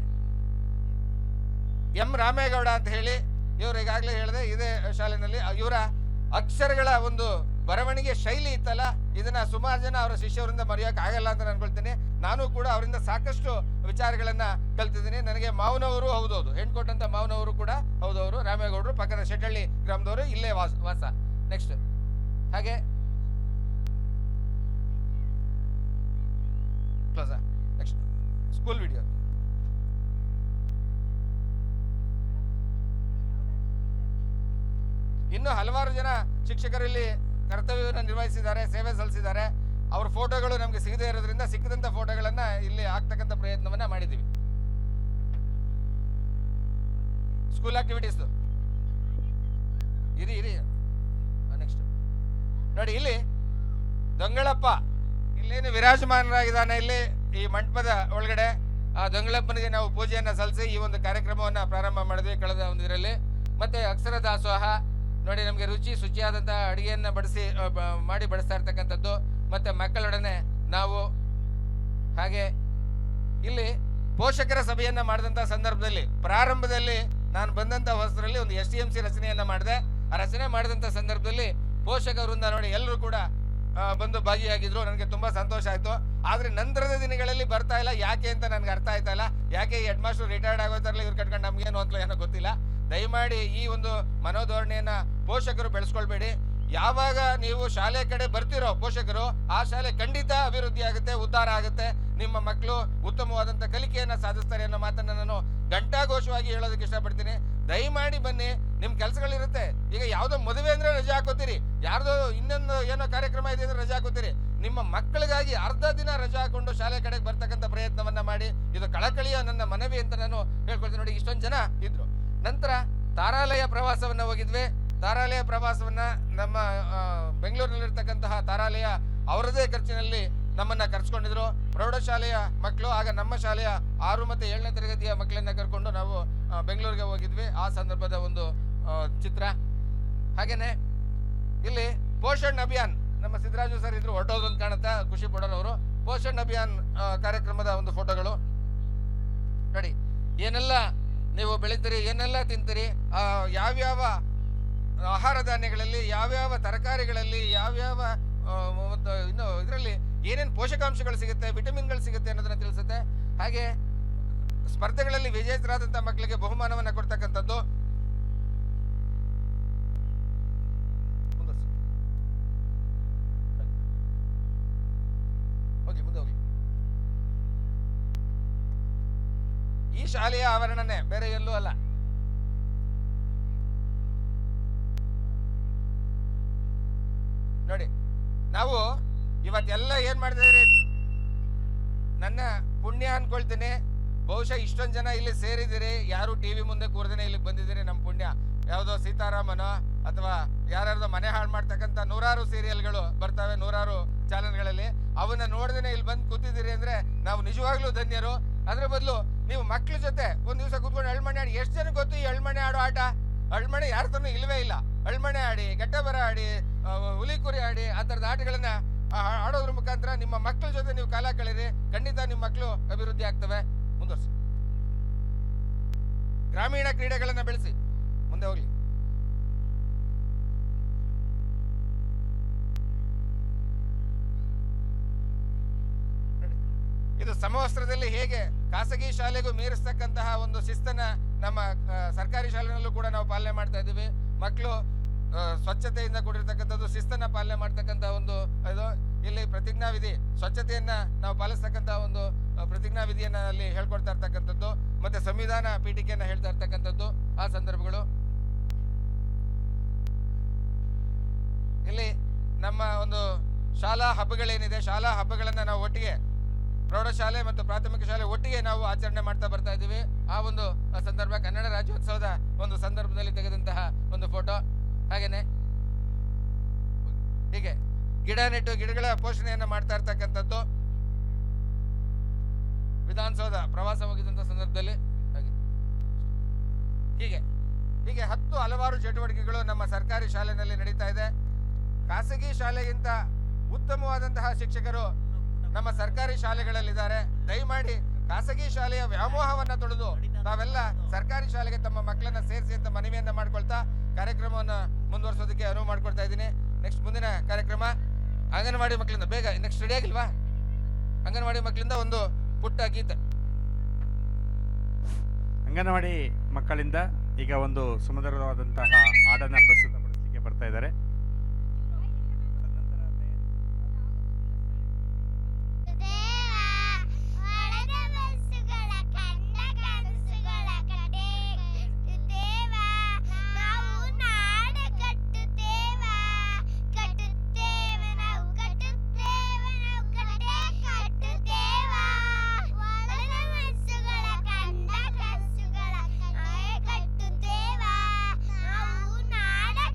M ರಾಮೇಗೌಡ ಅಂತ ಹೇಳಿ, ಇವರು ಈಗಾಗಲೇ ಹೇಳಿದೆ ಇದೇ ಶಾಲೆಯಲ್ಲಿ. ಇವರ ಅಕ್ಷರಗಳ ಒಂದು ಬರವಣಿಗೆ ಶೈಲಿ ಇತ್ತಲ್ಲ, ಇದನ್ನ ಸುಮಾರು ಜನ ಅವರ ಶಿಷ್ಯರಿಂದ ಮರೆಯೋಕೆ ಆಗಲ್ಲ ಅಂತ ಅನ್ಕೊಳ್ತೀನಿ. ನಾನು ಕೂಡ ಅವರಿಂದ ಸಾಕಷ್ಟು ವಿಚಾರಗಳನ್ನ ಕಲ್ತಿದ್ದೀನಿ. ನನಗೆ ಮಾವನವರು ಹೌದೌದು, ಹೆಣ್ಕೊಟ್ಟಂತ ಮಾವನವರು ಕೂಡ ಹೌದವರು. ರಾಮೇಗೌಡರು ಪಕ್ಕದ ಶೆಟ್ಟಳ್ಳಿ ಗ್ರಾಮದವರು, ಇಲ್ಲೇ ವಾಸ. ನೆಕ್ಸ್ಟ್ ಹಾಗೆ ನೆಕ್ಸ್ಟ್ ಸ್ಕೂಲ್ ವಿಡಿಯೋ. ಇನ್ನು ಹಲವಾರು ಜನ ಶಿಕ್ಷಕರು ಇಲ್ಲಿ ಕರ್ತವ್ಯವನ್ನು ನಿರ್ವಹಿಸಿದ್ದಾರೆ, ಸೇವೆ ಸಲ್ಲಿಸಿದ್ದಾರೆ. ಅವ್ರ ಫೋಟೋಗಳು ನಮಗೆ ಸಿಗದೇ ಇರೋದ್ರಿಂದ ಸಿಕ್ಕದಂತ ಫೋಟೋಗಳನ್ನ ಇಲ್ಲಿ ಹಾಕ್ತಕ್ಕಂಥ ಪ್ರಯತ್ನವನ್ನ ಮಾಡಿದ್ದೀವಿ. ಸ್ಕೂಲ್ ಆಕ್ಟಿವಿಟೀಸ್ ಇರಿ. ನೆಕ್ಸ್ಟ್ ನೋಡಿ, ಇಲ್ಲಿ ದೊಂಗಳಪ್ಪ ಇಲ್ಲೇನು ವಿರಾಜಮಾನರಾಗಿದ್ದಾನೆ ಇಲ್ಲಿ ಈ ಮಂಟಪದ ಒಳಗಡೆ. ಆ ದೊಂಗಳಪ್ಪನಿಗೆ ನಾವು ಪೂಜೆಯನ್ನ ಸಲ್ಲಿಸಿ ಈ ಒಂದು ಕಾರ್ಯಕ್ರಮವನ್ನ ಪ್ರಾರಂಭ ಮಾಡಿದ್ವಿ ಕಳೆದ ಒಂದು ಇದರಲ್ಲಿ. ಮತ್ತೆ ಅಕ್ಷರ ದಾಸೋಹ ನೋಡಿ, ನಮಗೆ ಶುಚಿಯಾದಂತಹ ಅಡಿಗೆಯನ್ನ ಮಾಡಿ ಬಡಿಸ್ತಾ ಇರ್ತಕ್ಕಂಥದ್ದು. ಮತ್ತೆ ಮಕ್ಕಳೊಡನೆ ನಾವು ಹಾಗೆ ಇಲ್ಲಿ ಪೋಷಕರ ಸಭೆಯನ್ನ ಮಾಡಿದಂತಹ ಸಂದರ್ಭದಲ್ಲಿ, ಪ್ರಾರಂಭದಲ್ಲಿ ನಾನು ಬಂದಂತ ಹೊಸರಲ್ಲಿ ಒಂದು STMC ರಚನೆಯನ್ನ ಮಾಡಿದೆ. ಆ ರಚನೆ ಮಾಡಿದಂತ ಸಂದರ್ಭದಲ್ಲಿ ಪೋಷಕರಿಂದ ನೋಡಿ ಎಲ್ಲರೂ ಕೂಡ ಬಂದು ಭಾಗಿಯಾಗಿದ್ರು. ನನಗೆ ತುಂಬಾ ಸಂತೋಷ ಆಯ್ತು. ಆದ್ರೆ ನಂತರದ ದಿನಗಳಲ್ಲಿ ಬರ್ತಾ ಇಲ್ಲ, ಯಾಕೆ ಅಂತ ನನ್ಗೆ ಅರ್ಥ ಆಯ್ತಾ ಇಲ್ಲ. ಯಾಕೆ ಈ ಹೆಡ್ ಮಾಸ್ಟರ್ ರಿಟೈರ್ಡ್ ಆಗೋತಾರಲ್ಲ, ಇವ್ರು ಕಟ್ಕೊಂಡು ನಮ್ಗೇನು ಅಂತ ಏನೋ ಗೊತ್ತಿಲ್ಲ. ದಯಮಾಡಿ ಈ ಒಂದು ಮನೋಧೋರಣೆಯನ್ನ ಪೋಷಕರು ಬೆಳೆಸ್ಕೊಳ್ಬೇಡಿ. ಯಾವಾಗ ನೀವು ಶಾಲೆ ಕಡೆ ಬರ್ತಿರೋ ಪೋಷಕರು, ಆ ಶಾಲೆ ಖಂಡಿತ ಅಭಿವೃದ್ಧಿ ಆಗುತ್ತೆ, ಉದ್ಧಾರ ಆಗುತ್ತೆ, ನಿಮ್ಮ ಮಕ್ಕಳು ಉತ್ತಮವಾದಂಥ ಕಲಿಕೆಯನ್ನ ಸಾಧಿಸ್ತಾರೆ ಅನ್ನೋ ಮಾತನ್ನ ನಾನು ಘಂಟಾಘೋಷವಾಗಿ ಹೇಳೋದಕ್ಕೆ ಇಷ್ಟಪಡ್ತೀನಿ. ದಯಮಾಡಿ ಬನ್ನಿ, ನಿಮ್ ಕೆಲಸಗಳಿರುತ್ತೆ. ಈಗ ಯಾವುದೋ ಮದುವೆ ಅಂದ್ರೆ ರಜೆ ಹಾಕೋತೀರಿ, ಯಾರ್ದೋ ಇನ್ನೊಂದು ಏನೋ ಕಾರ್ಯಕ್ರಮ ಇದೆ ಅಂದ್ರೆ ರಜೆ ಹಾಕೋತೀರಿ. ನಿಮ್ಮ ಮಕ್ಕಳಿಗಾಗಿ ಅರ್ಧ ದಿನ ರಜೆ ಹಾಕೊಂಡು ಶಾಲೆ ಕಡೆಗೆ ಬರ್ತಕ್ಕಂಥ ಪ್ರಯತ್ನವನ್ನ ಮಾಡಿ. ಇದು ಕಳಕಳಿಯ ನನ್ನ ಮನವಿ ಅಂತ ನಾನು ಹೇಳ್ಕೊಳ್ತೀನಿ. ನೋಡಿ, ಇಷ್ಟೊಂದು ಜನ ಇದ್ರು. ನಂತರ ತಾರಾಲಯ ಪ್ರವಾಸವನ್ನ ಹೋಗಿದ್ವಿ. ತಾರಾಲಯ ಪ್ರವಾಸವನ್ನ ನಮ್ಮ ಬೆಂಗಳೂರಿನಲ್ಲಿರ್ತಕ್ಕಂತಹ ತಾರಾಲಯ ಅವರದೇ ಖರ್ಚಿನಲ್ಲಿ ನಮ್ಮನ್ನ ಕರ್ಸ್ಕೊಂಡಿದ್ರು. ಪ್ರೌಢಶಾಲೆಯ ಮಕ್ಕಳು, ಆಗ ನಮ್ಮ ಶಾಲೆಯ 6 ಮತ್ತು 7ನೇ ತರಗತಿಯ ಮಕ್ಕಳನ್ನ ಕರ್ಕೊಂಡು ನಾವು ಬೆಂಗಳೂರಿಗೆ ಹೋಗಿದ್ವಿ. ಆ ಸಂದರ್ಭದ ಒಂದು ಚಿತ್ರ. ಹಾಗೇನೆ ಇಲ್ಲಿ ಪೋಷಣ್ ಅಭಿಯಾನ್, ನಮ್ಮ ಸಿದ್ದರಾಜು ಸರ್ ಇದ್ರು, ಹೊರಟೋದ್ರು ಅಂತ ಕಾಣುತ್ತಾ, ಖುಷಿ ಪಡೋರವರು. ಪೋಷಣ್ ಅಭಿಯಾನ್ ಕಾರ್ಯಕ್ರಮದ ಒಂದು ಫೋಟೋಗಳು ನೋಡಿ. ಏನೆಲ್ಲ ನೀವು ಬೆಳಿತೀರಿ, ಏನೆಲ್ಲ ತಿಂತೀರಿ, ಯಾವ್ಯಾವ ಆಹಾರ ಧಾನ್ಯಗಳಲ್ಲಿ, ಯಾವ್ಯಾವ ತರಕಾರಿಗಳಲ್ಲಿ, ಯಾವ್ಯಾವ ಇನ್ನು ಇದರಲ್ಲಿ ಏನೇನು ಪೋಷಕಾಂಶಗಳು ಸಿಗುತ್ತೆ, ವಿಟಮಿನ್ಗಳು ಸಿಗುತ್ತೆ ಅನ್ನೋದನ್ನ ತಿಳಿಸುತ್ತೆ. ಹಾಗೆ ಸ್ಪರ್ಧೆಗಳಲ್ಲಿ ವಿಜೇತರಾದಂಥ ಮಕ್ಕಳಿಗೆ ಬಹುಮಾನವನ್ನ ಕೊಡ್ತಕ್ಕಂಥದ್ದು. ಮುಂದೆ ಹೋಗಿ. ಶಾಲೆಯ ಆವರಣನೇ, ಬೇರೆ ಎಲ್ಲೂ ಅಲ್ಲ. ನೋಡಿ, ನಾವು ಇವತ್ತೆಲ್ಲ ಏನ್ ಮಾಡ್ತಿದ್ದೀರಿ, ನನ್ನ ಪುಣ್ಯ ಅನ್ಕೊಳ್ತೀನಿ. ಬಹುಶಃ ಇಷ್ಟೊಂದು ಜನ ಇಲ್ಲಿ ಸೇರಿದಿರಿ, ಯಾರು ಟಿವಿ ಮುಂದೆ ಕೂರ್ದೇನೆ ಇಲ್ಲಿಗೆ ಬಂದಿದ್ದೀರಿ, ನಮ್ಮ ಪುಣ್ಯ. ಯಾವುದೋ ಸೀತಾರಾಮನೋ ಅಥವಾ ಯಾರ್ಯಾರ್ದೋ ಮನೆ ಹಾಳು ಮಾಡ್ತಕ್ಕಂಥ ನೂರಾರು ಸೀರಿಯಲ್ಗಳು ಬರ್ತವೆ, ನೂರಾರು ಚಾನಲ್ಗಳಲ್ಲಿ. ಅವನ್ನ ನೋಡ್ದೇನೆ ಇಲ್ಲಿ ಬಂದು ಕೂತಿದ್ದೀರಿ ಅಂದ್ರೆ ನಾವು ನಿಜವಾಗ್ಲೂ ಧನ್ಯರು. ಅದ್ರ ಬದಲು ನೀವು ಮಕ್ಳ ಜೊತೆ ಒಂದ್ ದಿವಸ ಕೂತ್ಕೊಂಡು ಅಳ್ಮಣೆ ಆಡಿ. ಎಷ್ಟು ಜನ ಗೊತ್ತು ಈ ಅಳ್ಮಣೆ ಆಡೋ ಆಟ? ಅಳ್ಮಣೆ ಯಾರ ತನೂ ಇಲ್ವೇ ಇಲ್ಲ. ಅಳ್ಮಣೆ ಆಡಿ, ಗೆಡ್ಡಬರ ಆಡಿ, ಹುಲಿ ಕುರಿ ಆಡಿ, ಆ ಥರದ ಆಟಗಳನ್ನ ಆಡೋದ್ರ ಮುಖಾಂತರ ನಿಮ್ಮ ಮಕ್ಕಳ ಜೊತೆ ನೀವು ಕಾಲ ಕಳೀರಿ. ಖಂಡಿತ ನಿಮ್ಮ ಮಕ್ಕಳು ಅಭಿವೃದ್ಧಿ ಆಗ್ತವೆ. ಮುಂದುವರ್ಸಿ. ಗ್ರಾಮೀಣ ಕ್ರೀಡೆಗಳನ್ನ ಬೆಳೆಸಿ, ಮುಂದೆ ಹೋಗ್ಲಿ. ಇದು ಸಮವಸ್ತ್ರದಲ್ಲಿ ಹೇಗೆ ಖಾಸಗಿ ಶಾಲೆಗೂ ಮೀರಿಸ್ತಕ್ಕಂತಹ ಒಂದು ಶಿಸ್ತನ್ನ ನಮ್ಮ ಸರ್ಕಾರಿ ಶಾಲೆನಲ್ಲೂ ಕೂಡ ನಾವು ಪಾಲನೆ ಮಾಡ್ತಾ ಇದ್ದೀವಿ. ಮಕ್ಕಳು ಸ್ವಚ್ಛತೆಯಿಂದ ಕೂಡಿರ್ತಕ್ಕಂಥದ್ದು, ಶಿಸ್ತನ್ನ ಪಾಲನೆ ಮಾಡ್ತಕ್ಕಂಥ ಒಂದು ಇದು. ಇಲ್ಲಿ ಪ್ರತಿಜ್ಞಾವಿಧಿ, ಸ್ವಚ್ಛತೆಯನ್ನ ನಾವು ಪಾಲಿಸ್ತಕ್ಕಂಥ ಒಂದು ಪ್ರತಿಜ್ಞಾವಿಧಿಯನ್ನ ಅಲ್ಲಿ ಹೇಳ್ಕೊಡ್ತಾ ಇರ್ತಕ್ಕಂಥದ್ದು, ಮತ್ತೆ ಸಂವಿಧಾನ ಪೀಠಿಕೆಯನ್ನ ಹೇಳ್ತಾ ಇರ್ತಕ್ಕಂಥದ್ದು ಆ ಸಂದರ್ಭಗಳು. ಇಲ್ಲಿ ನಮ್ಮ ಒಂದು ಶಾಲಾ ಹಬ್ಬಗಳೇನಿದೆ, ಶಾಲಾ ಹಬ್ಬಗಳನ್ನ ನಾವು ಒಟ್ಟಿಗೆ, ಪ್ರೌಢಶಾಲೆ ಮತ್ತು ಪ್ರಾಥಮಿಕ ಶಾಲೆ ಒಟ್ಟಿಗೆ ನಾವು ಆಚರಣೆ ಮಾಡ್ತಾ ಬರ್ತಾ ಇದ್ದೀವಿ. ಆ ಒಂದು ಸಂದರ್ಭ ಕನ್ನಡ ರಾಜ್ಯೋತ್ಸವದ ಒಂದು ಸಂದರ್ಭದಲ್ಲಿ ತೆಗೆದಂತಹ ಒಂದು ಫೋಟೋ. ಹಾಗೇನೆ ಹೀಗೆ ಗಿಡ ನೆಟ್ಟು ಗಿಡಗಳ ಪೋಷಣೆಯನ್ನ ಮಾಡ್ತಾ ಇರ್ತಕ್ಕಂಥದ್ದು ವಿಧಾನಸೌಧ ಪ್ರವಾಸ ಮುಗಿದಂತ ಸಂದರ್ಭದಲ್ಲಿ. ಹಾಗೆ ಹೀಗೆ ಹೀಗೆ ಹಲವಾರು ಚಟುವಟಿಕೆಗಳು ನಮ್ಮ ಸರ್ಕಾರಿ ಶಾಲೆಯಲ್ಲಿ ನಡೀತಾ ಇದೆ. ಖಾಸಗಿ ಶಾಲೆಗಿಂತ ಉತ್ತಮವಾದಂತಹ ಶಿಕ್ಷಕರು ನಮ್ಮ ಸರ್ಕಾರಿ ಶಾಲೆಗಳಲ್ಲಿದ್ದಾರೆ. ದಯಮಾಡಿ ಖಾಸಗಿ ಶಾಲೆಯ ವ್ಯಾಮೋಹವನ್ನ ತೊಳೆದು ತಾವೆಲ್ಲ ಸರ್ಕಾರಿ ಶಾಲೆಗೆ ತಮ್ಮ ಮಕ್ಕಳನ್ನ ಸೇರಿಸಿ ಅಂತ ಮನವಿಯನ್ನ ಮಾಡ್ಕೊಳ್ತಾ ಕಾರ್ಯಕ್ರಮವನ್ನು ಮುಂದುವರಿಸೋದಕ್ಕೆ ಅನುವು ಮಾಡ್ಕೊಳ್ತಾ ಇದ್ದೀನಿ. ನೆಕ್ಸ್ಟ್ ಮುಂದಿನ ಕಾರ್ಯಕ್ರಮ ಅಂಗನವಾಡಿ ಮಕ್ಕಳಿಂದ. ಬೇಗ ನೆಕ್ಸ್ಟ್ ರೆಡಿ ಆಗಿಲ್ವಾ? ಅಂಗನವಾಡಿ ಮಕ್ಕಳಿಂದ ಒಂದು ಪುಟ್ಟ ಗೀತೆ. ಅಂಗನವಾಡಿ ಮಕ್ಕಳಿಂದ ಈಗ ಒಂದು ಸುಮಧುರವಾದಂತಹ ಹಾಡನ್ನ ಪ್ರಸ್ತುತಪಡಿಸಲಿಕ್ಕೆ ಬರ್ತಾ ಇದ್ದಾರೆ.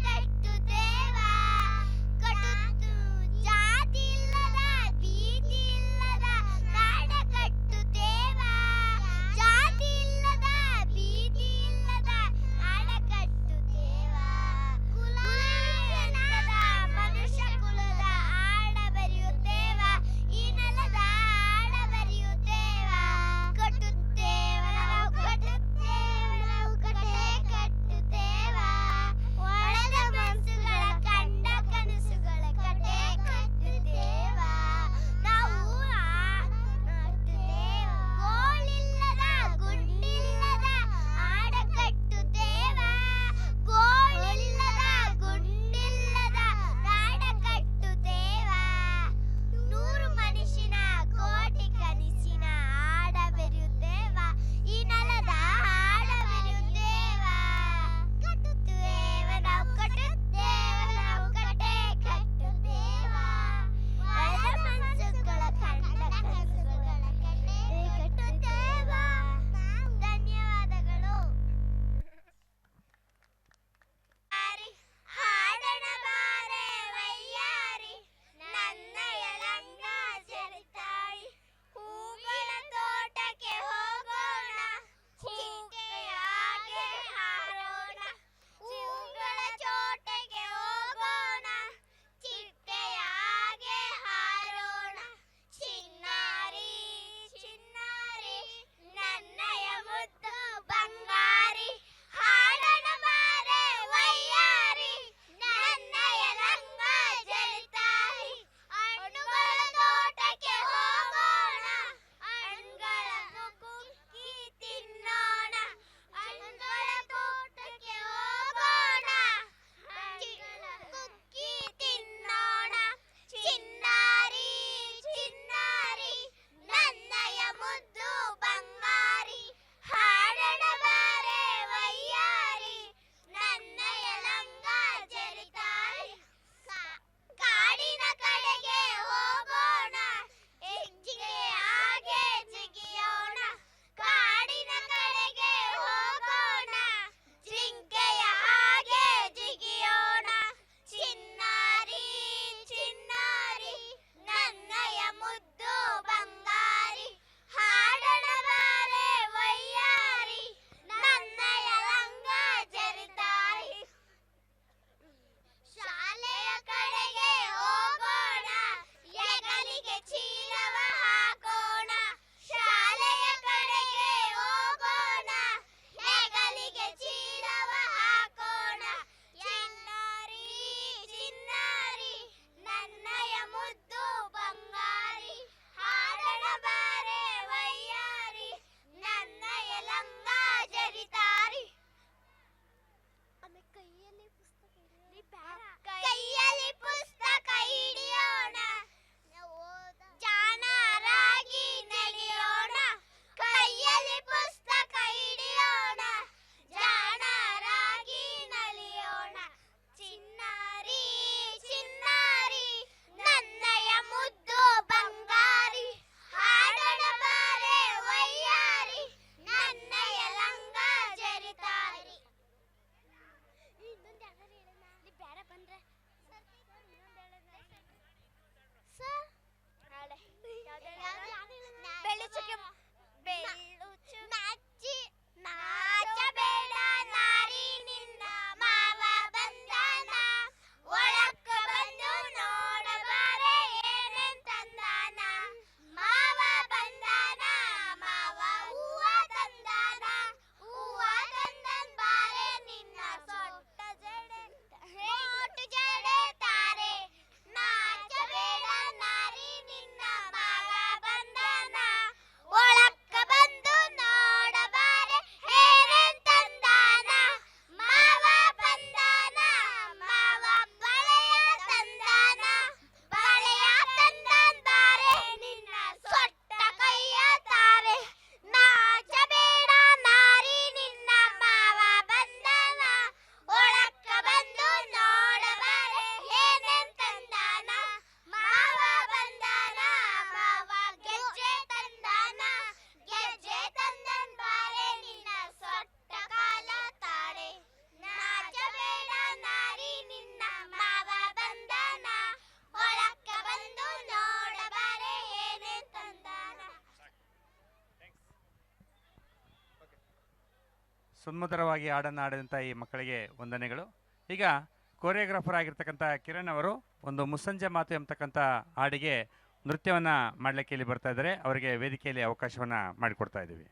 ಕಟ್ಟುತ್ತೇವ ಸುಂದರವಾಗಿ ಹಾಡನ್ನು ಹಾಡಿದಂಥ ಈ ಮಕ್ಕಳಿಗೆ ವಂದನೆಗಳು. ಈಗ ಕೋರಿಯೋಗ್ರಾಫರ್ ಆಗಿರ್ತಕ್ಕಂಥ ಕಿರಣ್ ಅವರು ಒಂದು ಮುಸ್ಸಂಜೆ ಮಾತು ಎಂಬತಕ್ಕಂಥ ಹಾಡಿಗೆ ನೃತ್ಯವನ್ನು ಮಾಡಲಿಕ್ಕೆ ಇಲ್ಲಿ ಬರ್ತಾ ಇದ್ದಾರೆ. ಅವರಿಗೆ ವೇದಿಕೆಯಲ್ಲಿ ಅವಕಾಶವನ್ನು ಮಾಡಿಕೊಡ್ತಾ ಇದ್ದೀವಿ.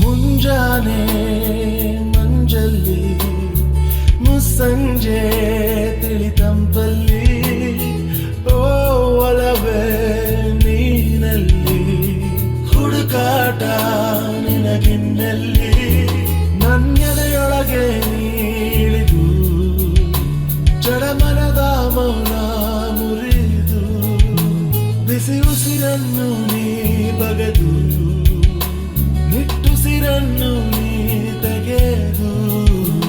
ಮುಂಜಾನೆ ಮಂಜಲ್ಲಿ ಮುಸ್ಸಂಜೆ ತಿಳಿತಂಪಲ್ಲಿ ಓ ಒಲವೇ ನೀನಲ್ಲಿ ಹುಡುಕಾಟ ನಿನಗಿನ್ನಲ್ಲಿ ನನ್ನೆದೆಯೊಳಗೆ ನೀಳಿದು ಜಡಮನದ ಮೌನ ಮುರಿದು ಬಿಸಿ ಉಸಿರನ್ನು ನೀ ಬಗೆದು ನಿಟ್ಟುಸಿರನ್ನು ನೀ ತೆಗೆದು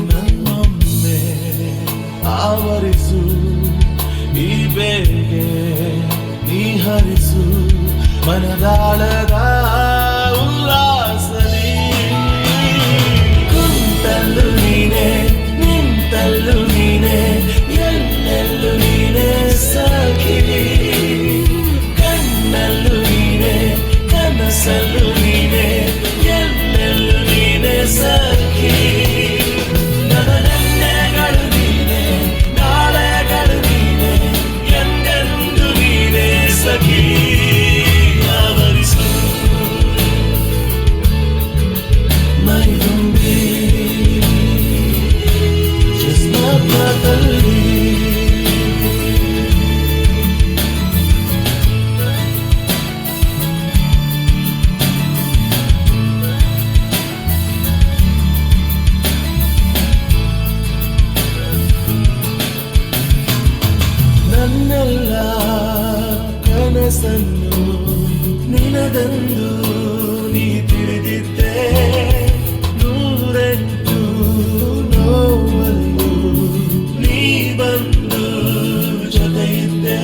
ನನ್ನೊಮ್ಮೆ ಆವರಿಸು ಈ ಬೇಗೆ ನೀ ಹರಿಸು ಮನದಾಳದ ಉಲ್ಲಾಸಲಿ ಕುಂತಲ್ಲು ನೀನೆ ನಿಂತಲ್ಲು ನೀನೆ ಎಲ್ಲೆಲ್ಲೂ ನೀನೆ ಸಖಿ ಕಣ್ಣಲ್ಲೂ ನೀನೆ ಕನಸಲ್ಲೂ ನೀನೆ ಎಲ್ಲೆಲ್ಲೂ ನೀನೆ ಸಖಿ ನನ್ನ ನೆನ್ನೆಗಳು ನೀನೆ ನಾಳೆಗಳು ನೀನೆ ಎಂದೆಂದು ನೀನೆ ಸಖಿ ಆವರಿಸು ಮೈದುಂಬಿ ಜಸ್ಮದಲ್ಲಿ ನನ್ನೆಲ್ಲ ಕನಸನ್ನು ನಿನದೆಂದು ನೀ ತಿಳಿದಿದ್ದೆ ನೂರೆಂಟು ನೋವಲ್ಲೂ ನೀ ಬಂದು ಜೊತೆಯಿದ್ದೆ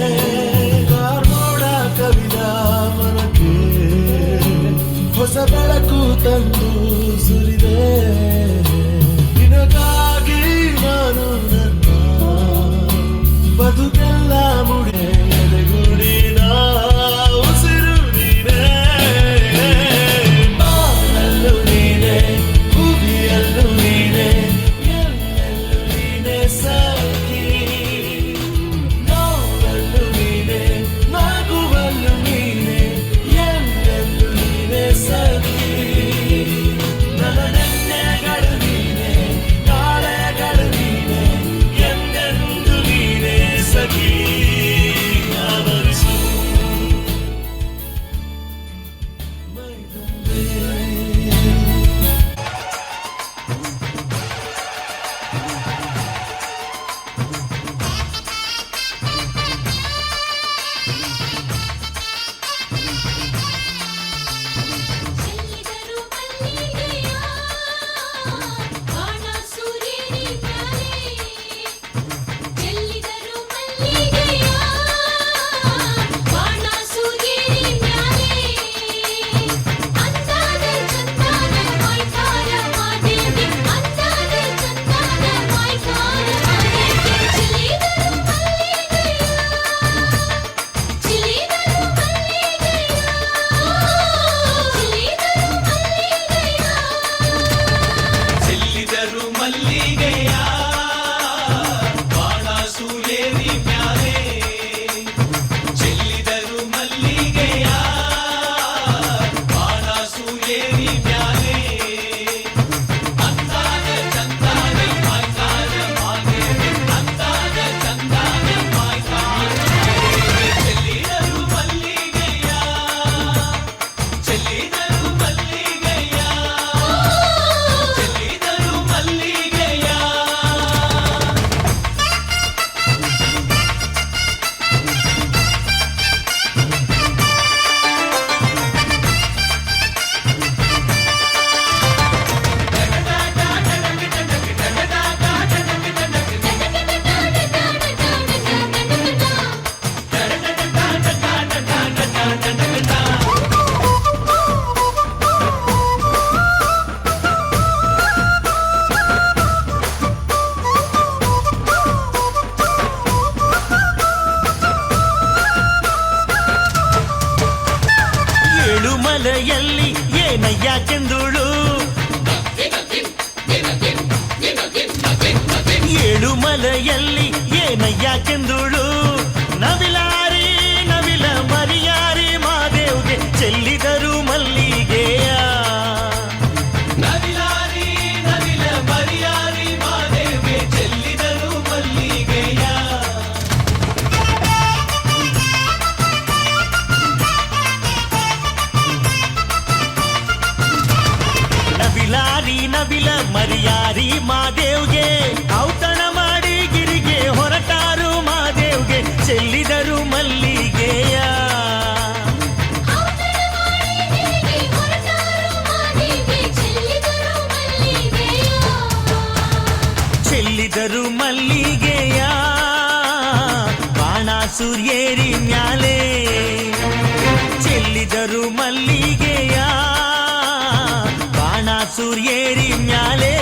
ಕಾರ್ಮೋಡ ಕವಿದ ಮನಕ್ಕೆ ಹೊಸ ಬೆಳಕು ತಂದು ಸುರಿದೆ ನಿನಗಾಗಿ ನಾನು ನನ್ನ ಬದುಕೆಲ್ಲ ಮುಡಿ ಎದೆಗೂಡಿನ ಉಸಿರು ನೀನೆ ಬಾಳಲ್ಲೂ ನೀನೆ ಭೂಮಿಯಲ್ಲೂ ನೀನೆ ಎಲ್ಲೆಲ್ಲೂ ನೀನೆ ಸಖಿ ನೋವಲ್ಲೂ ನೀನೆ ನಗುವಲ್ಲೂ ನೀನೆ ಎಲ್ಲೆಲ್ಲೂ ನೀನೆ ಸಖಿ ಏಳುಮಲೆಯಲ್ಲಿ ಏನಯ್ಯಾಕೆಂದುಳು ಏಳುಮಲೆಯಲ್ಲಿ ಏನಯ್ಯಾಕೆಂದುಳು ನವಿಲಾರಿ ನವಿಲ ಮರಿಯಾರಿ ಮಾದೇವ್ಗೆ ಚೆಲ್ಲಿದರು ಮಲ್ಲಿಗೆಯ ನವಿಲಾರಿ ನವಿಲ ಮರಿಯಾರಿ ಮಾದೇವ್ಗೆ ಚೆಲ್ಲಿದರು ಮಲ್ಲಿಗೆಯ ನವಿಲಾರಿ ನವಿಲ ಮರಿಯಾರಿ ಮಾದೇವ್ಗೆ ಔತಣ ಮಾಡಿ ಗಿರಿಗೆ ಹೊರಟಾರು ಮಾದೇವ್ಗೆ ಚೆಲ್ಲಿದರು ಮಲ್ಲಿಗೆಯ ಚೆಲ್ಲಿದರು ಮಲ್ಲಿಗೆಯ ಬಾಣ ಸೂರ್ಯೇರಿ ಮ್ಯಾಲೆ ಚೆಲ್ಲಿದರು ಮಲ್ಲಿಗೆಯ ಬಾಣ ಸೂರ್ಯೇರಿ ಮ್ಯಾಲೆ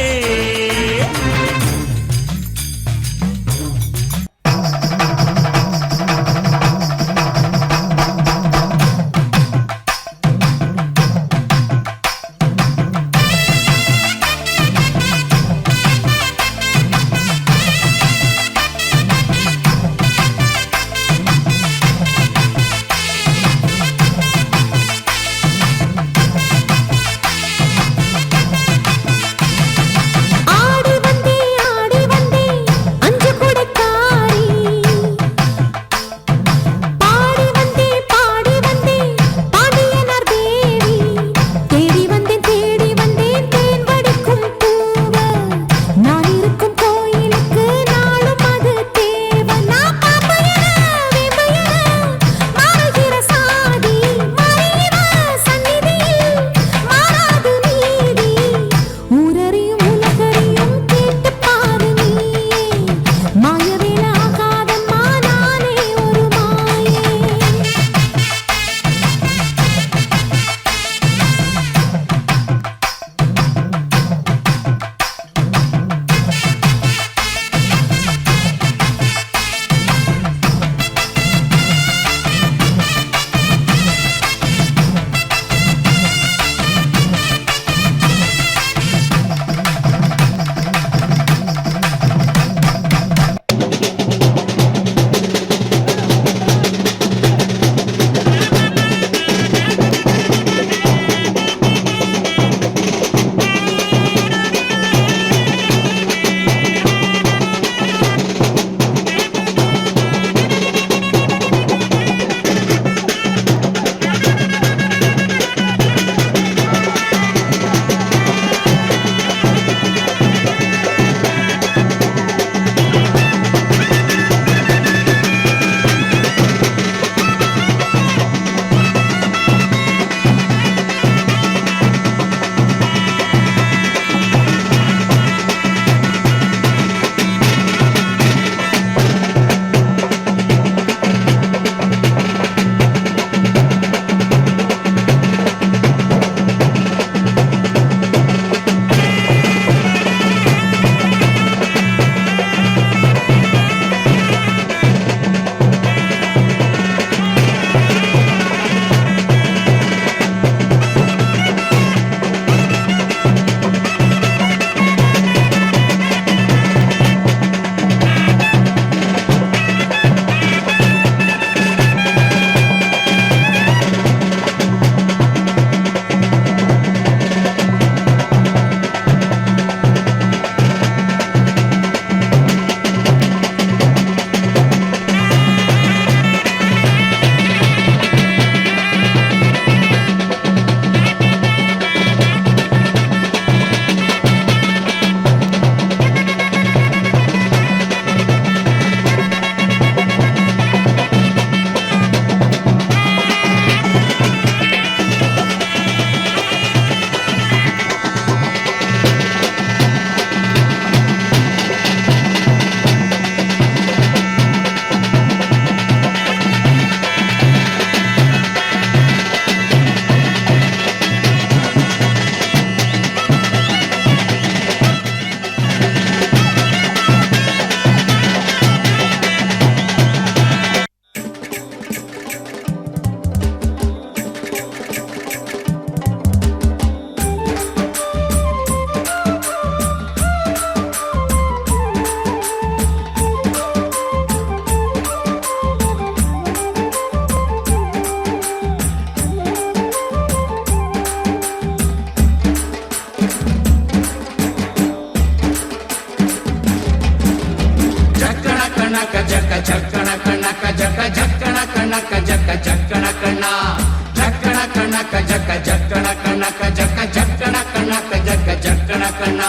ಕಣಕ ಜಕ ಜಕ್ಕಣ ಕಣಕ ಜಕ ಜಕ್ಕಣ ಕಣಕ ಜಕ ಜಕ್ಕಣ ಕಣ.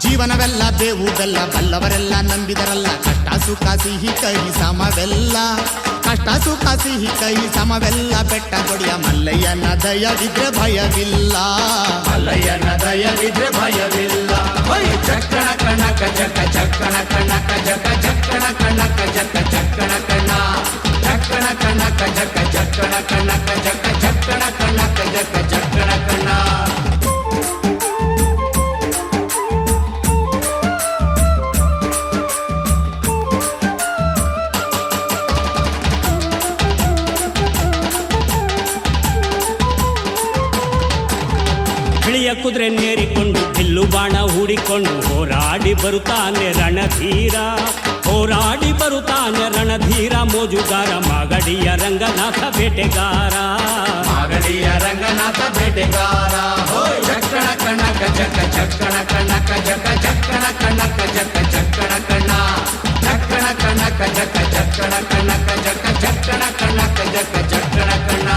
ಜೀವನವೆಲ್ಲ ಬೇವು ಬೆಲ್ಲ ಬಲ್ಲವರೆಲ್ಲ ನಂಬಿದರಲ್ಲ, ಕಷ್ಟ ಸುಖ ಸಿಹಿ ಕೈ ಸಮವೆಲ್ಲ, ಕಷ್ಟ ಸುಖ ಸಿಹಿ ಕೈ ಸಮವೆಲ್ಲ, ಬೆಟ್ಟ ಕೊಡಿಯ ಮಲ್ಲಯ್ಯನ ದಯವಿದ್ರೆ ಭಯವಿಲ್ಲ, ಮಲ್ಲಯ್ಯನ ದಯವಿದ್ರೆ ಭಯವಿಲ್ಲ. ಜಕ್ಕಣ ಕಣಕ ಜಕ ಜಕ್ಕಣ ಕಣಕ ಜಕ ಜಕ್ಕಣ ಕಣಕ ಜಕ ಜಕ್ಕಣ ಕಣ. ಜಕ್ಕಣ ಕಣಕ ಜಕ ಜಕ್ಕಣ ಕಣಕ ಜಕ ಜಕ್ಕಣ ಕಣಕ ಜಕ ಜಕ್ಕಣ ಕಣ. ಬಿಳಿಯ ಕುದುರೆ ನೇರಿಕೊಂಡು ಬಿಲ್ಲು ಬಾಣ ಹೂಡಿಕೊಂಡು ಹೋರಾಡಿ ಬರುತ್ತಾನೆ ರಣಧೀರ, ಹೋರಾಡಿ ಬರುತ್ತಾನೆ ರಣಧೀರ, ಮೋಜುಗಾರ ಮಾಗಡಿಯ ರಂಗನಾಥ ಬೇಟೆಗಾರ, ಮಾಗಡಿಯ ರಂಗನಾಥ ಬೇಟೆಗಾರ. ಜಕ್ಕಣ ಕಣಕ ಜಕ ಜಕ್ಕಣ ಕಣಕ ಜಕ ಜಕ್ಕಣ ಕಣಕ ಜಕ ಜಕ್ಕಣ ಕಣ. ಜಕ್ಕಣ ಕಣಕ ಜಕ ಜಕ್ಕಣ ಕಣಕ ಜಕ ಜಕ್ಕಣ ಕಣಕ ಜಕ ಜಕ್ಕಣ ಕಣ.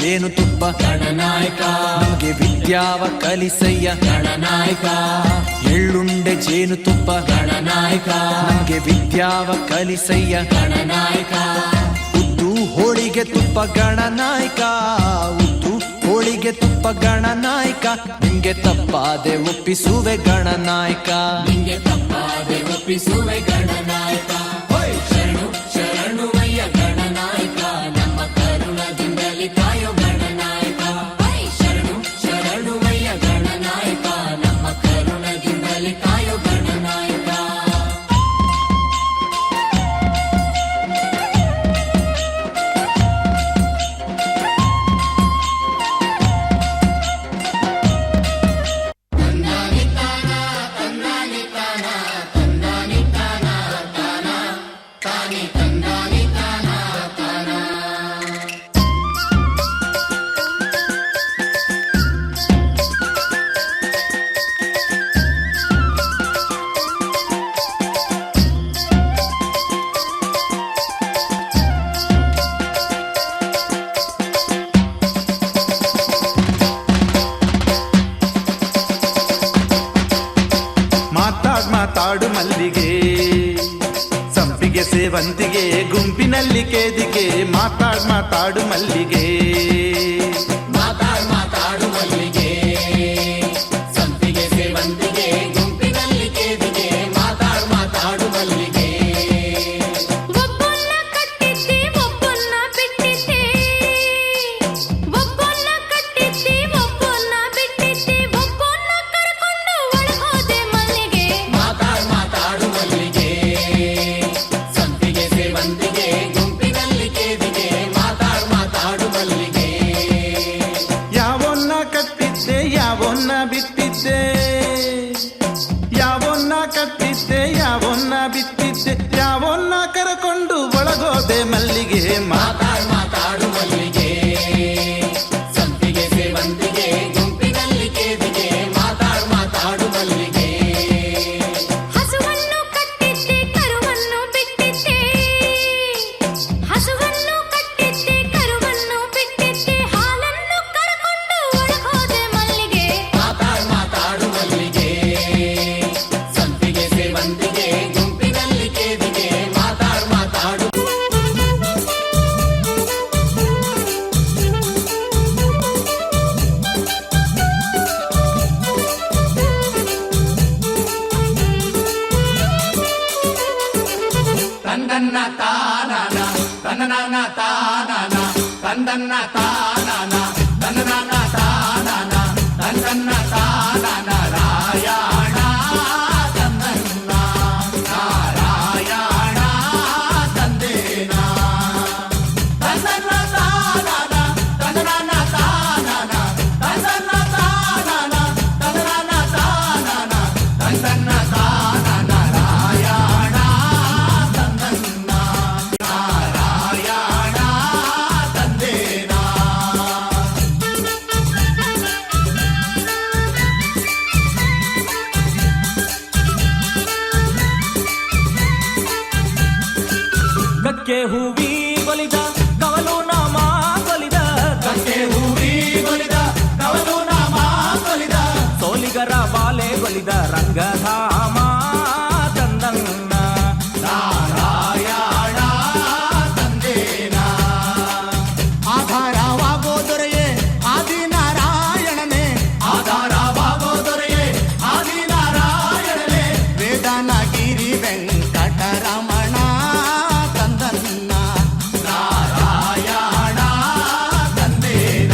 ಜೇನುತುಪ್ಪ ಗಣನಾಯಕ ನಮಗೆ ವಿದ್ಯಾವ ಕಲಿಸಯ್ಯ ಗಣನಾಯಕ ಎಳ್ಳುಂಡೆ ಜೇನುತುಪ್ಪ ಗಣನಾಯಕ ನಮಗೆ ವಿದ್ಯಾವ ಕಲಿಸಯ್ಯ ಗಣನಾಯಕ ಉದ್ದು ಹೋಳಿಗೆ ತುಪ್ಪ ಗಣನಾಯಕ ಉದ್ದು ಹೋಳಿಗೆ ತುಪ್ಪ ಗಣನಾಯಕ ನಿಂಗೆ ತಪ್ಪಾದೆ ಒಪ್ಪಿಸುವೆ ಗಣನಾಯಕ ನಿಂಗೆ ತಪ್ಪಾದೆ ಒಪ್ಪಿಸುವೆ ಗಣನಾಯಕ ಶರಣು ಶರಣುವಯ್ಯ ಗಣನಾಯಕ ನಮ್ಮ ಕರುಣದಿಂದಲೇ ಕಾಯೋ ಗಣನಾಯಕ ಶರಣು ಶರಣುವಯ್ಯ ಗಣನಾಯಕ ನಮ್ಮ ಕರುಣದಿಂದಲೇ ಕಾಯೋ ಗಣನಾಯಕ ಮಾತಾಡು ಮಲ್ಲಿಗೆ ಸಂಪಿಗೆ ಸೇವಂತಿಗೆ ಗುಂಪಿನಲ್ಲಿ ಕೇದಿಗೆ ಮಾತಾಡು ಮಲ್ಲಿಗೆ ಮಾತಾಡು ಮಲ್ಲಿಗೆ ಸಂಪಿಗೆ ಸೇವಂತಿಗೆ ಗುಂಪಿನಲ್ಲಿ ಕೇದಿಗೆ ಮಾತಾಡು ಮಲ್ಲಿಗೆ ಒಬ್ಬನ್ನ ಕಟ್ಟಿದ್ದೆ ಒಬ್ಬನ್ನ ಬಿಟ್ಟಿದ್ದೆ ಒಬ್ಬನ್ನ ಕಟ್ಟಿದ್ದೆ ಒಬ್ಬನ್ನ ಬಿಟ್ಟಿದ್ದೆ ಒಬ್ಬನ್ನ ಕರ್ಕೊಂಡು ಒಳಗೋದೆ ಮಲ್ಲಿಗೆ ಮಾತಾಡು ಮಲ್ಲಿಗೆ ಸಂಪಿಗೆ ಸೇವಂತಿಗೆ ಗುಂಪಿನಲ್ಲಿ ಕೇದಿಗೆ ಮಾತಾಡು ಮಲ್ಲಿಗೆ ಯಾವನ್ನ ಕಟ್ಟಿದ್ದೆ ಯಾವನ್ನ ಬಿಟ್ಟಿದ್ದೆ ಯಾವನ್ನ ಕಟ್ಟಿದ್ದೆ ಯಾವನ್ನ ಬಿಟ್ಟಿದ್ದೆ ಯಾವನ್ನ ಕರಕೊಂಡು ಒಳಗೋದೆ ಮಲ್ಲಿಗೆ ಮಾತಾಡು ಮಲ್ಲಿಗೆ ಸಂಪಿಗೆ ಸೇವಂತಿಗೆ ಗುಂಪಿನಲ್ಲಿ ಕೇದಿಗೆ ಮಾತಾಡು ಮಲ್ಲಿಗೆ ಹಸುವನ್ನು ಕಟ್ಟಿದ್ದೆ ಕರುವನ್ನು ಬಿಟ್ಟಿದ್ದೆ ಹಸುವನ್ನು ಕಟ್ಟಿದ್ದೆ ಕರುವನ್ನು ಬಿಟ್ಟಿದ್ದೆ ಹಾಲನ್ನು ಕರ್ಕೊಂಡು ಒಳಗೋದೆ ಮಲ್ಲಿಗೆ ಮಾತಾಡು ಮಲ್ಲಿಗೆ ಸಂಪಿಗೆ ಸೇವಂತಿಗೆ ಗುಂಪಿನಲ್ಲಿ ಕೇದಿಗೆ ಮಾತಾಡು ತಂದನ್ನ ತಾನಾನ ತನ್ನನಾನ ತಾನಾನ ತಂದನ್ನ ತಾನಾನ ತನ್ನನಾನ ತಾನಾನ ತಂದನ್ನ ತಾನಾನ ರಾಯಣ ತಂದನ್ನ ನಾರಾಯಣ ತಂದೇನ ತಂದನ್ನ ತಾನಾನ ತಂದನಾನ ತಾನಾನ ತಂದನ್ನ ತಾನಾನ ತಂದನಾನ ತಾನಾನ ತಂದನ್ನ ತಾನಾನ ರಾಯಣ ತಂದನ್ನ ನಾರಾಯಣ ತಂದೇನ ಕಕ್ಕೆ ಹೂವಿ ಕೊಲಿದ ಕವಲು ನಾಮ ಕೊಲಿದ ಕಕ್ಕೆ ಹೂವಿ ಕೊಲಿದ ಕವಲು ನಾಮ ಕೊಲಿದ ಸೋಲಿಗರ ಬಾಲೆ ಕೊಲಿದ ರಂಗಧಾಮ ತಂದನ್ನ ನಾರಾಯಣ ತಂದೇನ ಆಧಾರವಾಗೋ ದೊರೆಯೇ ಆದಿನಾರಾಯಣನೇ ಆಧಾರವಾಗೋ ದೊರೆಯೇ ಆದಿನಾರಾಯಣನೇ ವೇದನಗಿರಿ ವೆಂಕಟರಮಣ ತಂದನ್ನ ನಾರಾಯಣ ತಂದೇನ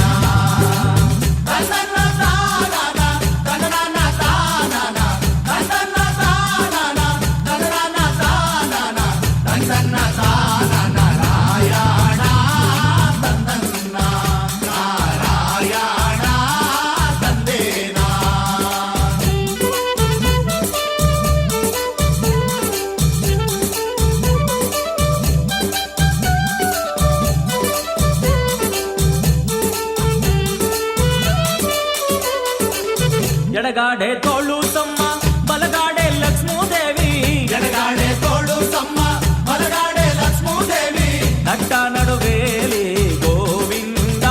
ತಂದನ್ನ ತಾನಾನ ತಂದನಾನ ತಾನಾನ ತಂದನ್ನ ತಾನಾನ ತಂದನಾನ ತಾನಾನ ತಂದನ್ನ ತಾನಾನ ರಾಯಣ ತಂದನ್ನ ನಾರಾಯಣ ತಂದೇನ ಎಡಗಾಡೆ ತೋಳು ಸಮ್ಮ ಬಲಗಾಡೆ ಲಕ್ಷ್ಮೀದೇವಿ ಎಡಗಾಡೆ ತೋಳು ಸಮ್ಮ ಬಲಗಾಡೆ ಲಕ್ಷ್ಮೂದೇವಿ ನಟ್ಟ ನಡುವೇಲಿ ಗೋವಿಂದ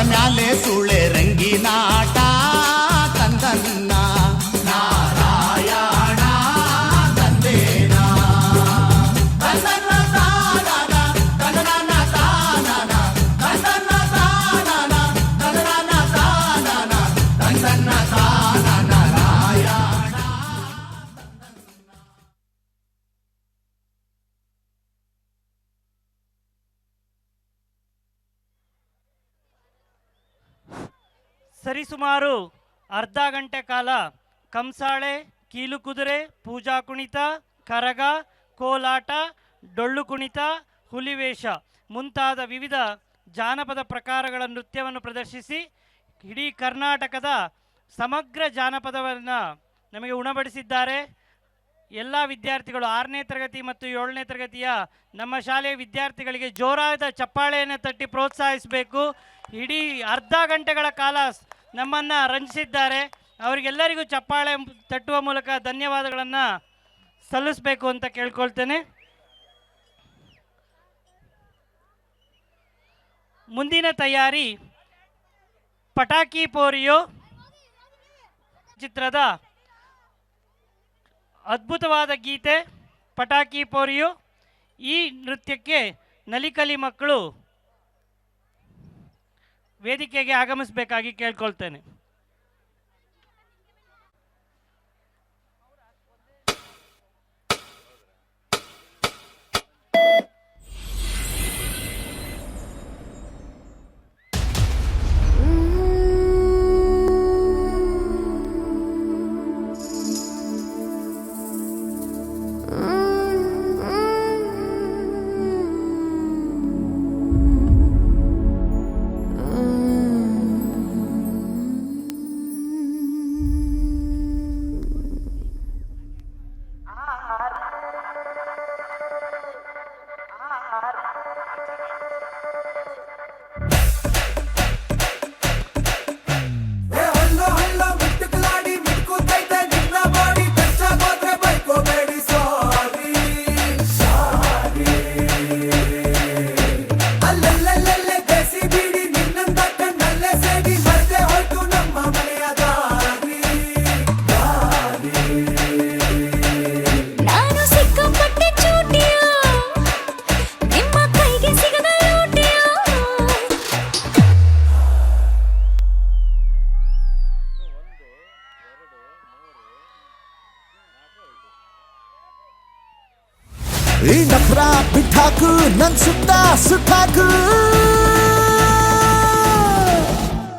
ಮ್ಯಾಲೆ ಸೂಳೆ ರಂಗಿನಾಟ ತಂದನ್ನ ನಾರಾಯಣ ತಂದೇನ ತಂದನ್ನ ತಾನನ ತಂದನ ತಾನನ ತಂದನ್ನ ತಾನನ ತಂದನ ತಾನನ ತಂದನ್ನ ತಾನನ ನಾರಾಯಣ. ಸರಿಸುಮಾರು ಅರ್ಧ ಗಂಟೆ ಕಾಲ ಕಂಸಾಳೆ, ಕೀಲು ಕುದುರೆ, ಪೂಜಾ ಕುಣಿತ, ಕರಗ, ಕೋಲಾಟ, ಡೊಳ್ಳು ಕುಣಿತ, ಹುಲಿವೇಷ ಮುಂತಾದ ವಿವಿಧ ಜಾನಪದ ಪ್ರಕಾರಗಳ ನೃತ್ಯವನ್ನು ಪ್ರದರ್ಶಿಸಿ ಇಡೀ ಕರ್ನಾಟಕದ ಸಮಗ್ರ ಜಾನಪದವನ್ನು ನಮಗೆ ಉಣಬಡಿಸಿದ್ದಾರೆ. ಎಲ್ಲ ವಿದ್ಯಾರ್ಥಿಗಳು 6ನೇ ತರಗತಿ ಮತ್ತು 7ನೇ ತರಗತಿಯ ನಮ್ಮ ಶಾಲೆಯ ವಿದ್ಯಾರ್ಥಿಗಳಿಗೆ ಜೋರಾದ ಚಪ್ಪಾಳೆಯನ್ನು ತಟ್ಟಿ ಪ್ರೋತ್ಸಾಹಿಸಬೇಕು. ಇಡೀ ಅರ್ಧ ಗಂಟೆಗಳ ಕಾಲ ನಮ್ಮನ್ನು ರಂಜಿಸಿದ್ದಾರೆ. ಅವರಿಗೆಲ್ಲರಿಗೂ ಚಪ್ಪಾಳೆ ತಟ್ಟುವ ಮೂಲಕ ಧನ್ಯವಾದಗಳನ್ನು ಸಲ್ಲಿಸಬೇಕು ಅಂತ ಕೇಳ್ಕೊಳ್ತೇನೆ. ಮುಂದಿನ ತಯಾರಿ ಪಟಾಕಿ ಪೋರಿಯೋ ಚಿತ್ರದ ಅದ್ಭುತವಾದ ಗೀತೆ ಪಟಾಕಿ ಪೋರಿಯೋ. ಈ ನೃತ್ಯಕ್ಕೆ ನಲಿಕಲಿ ಮಕ್ಕಳು ವೇದಿಕೆಗೆ ಆಗಮಿಸಬೇಕಾಗಿ ಕೇಳ್ಕೊಳ್ತೇನೆ. ನಾನು ಸಿಕ್ಕಾಪಟ್ಟೆ ಚೂಟಿಯ ನಿಮ್ಮ ಕೈಗೆ ಸಿಗದ ಲೂಟಿಯ. ಈ ನಫ್ರ ಬಿಟ್ಟಾಕು ನನ್ ಸುತ್ತ ಸುತ್ತಾಕು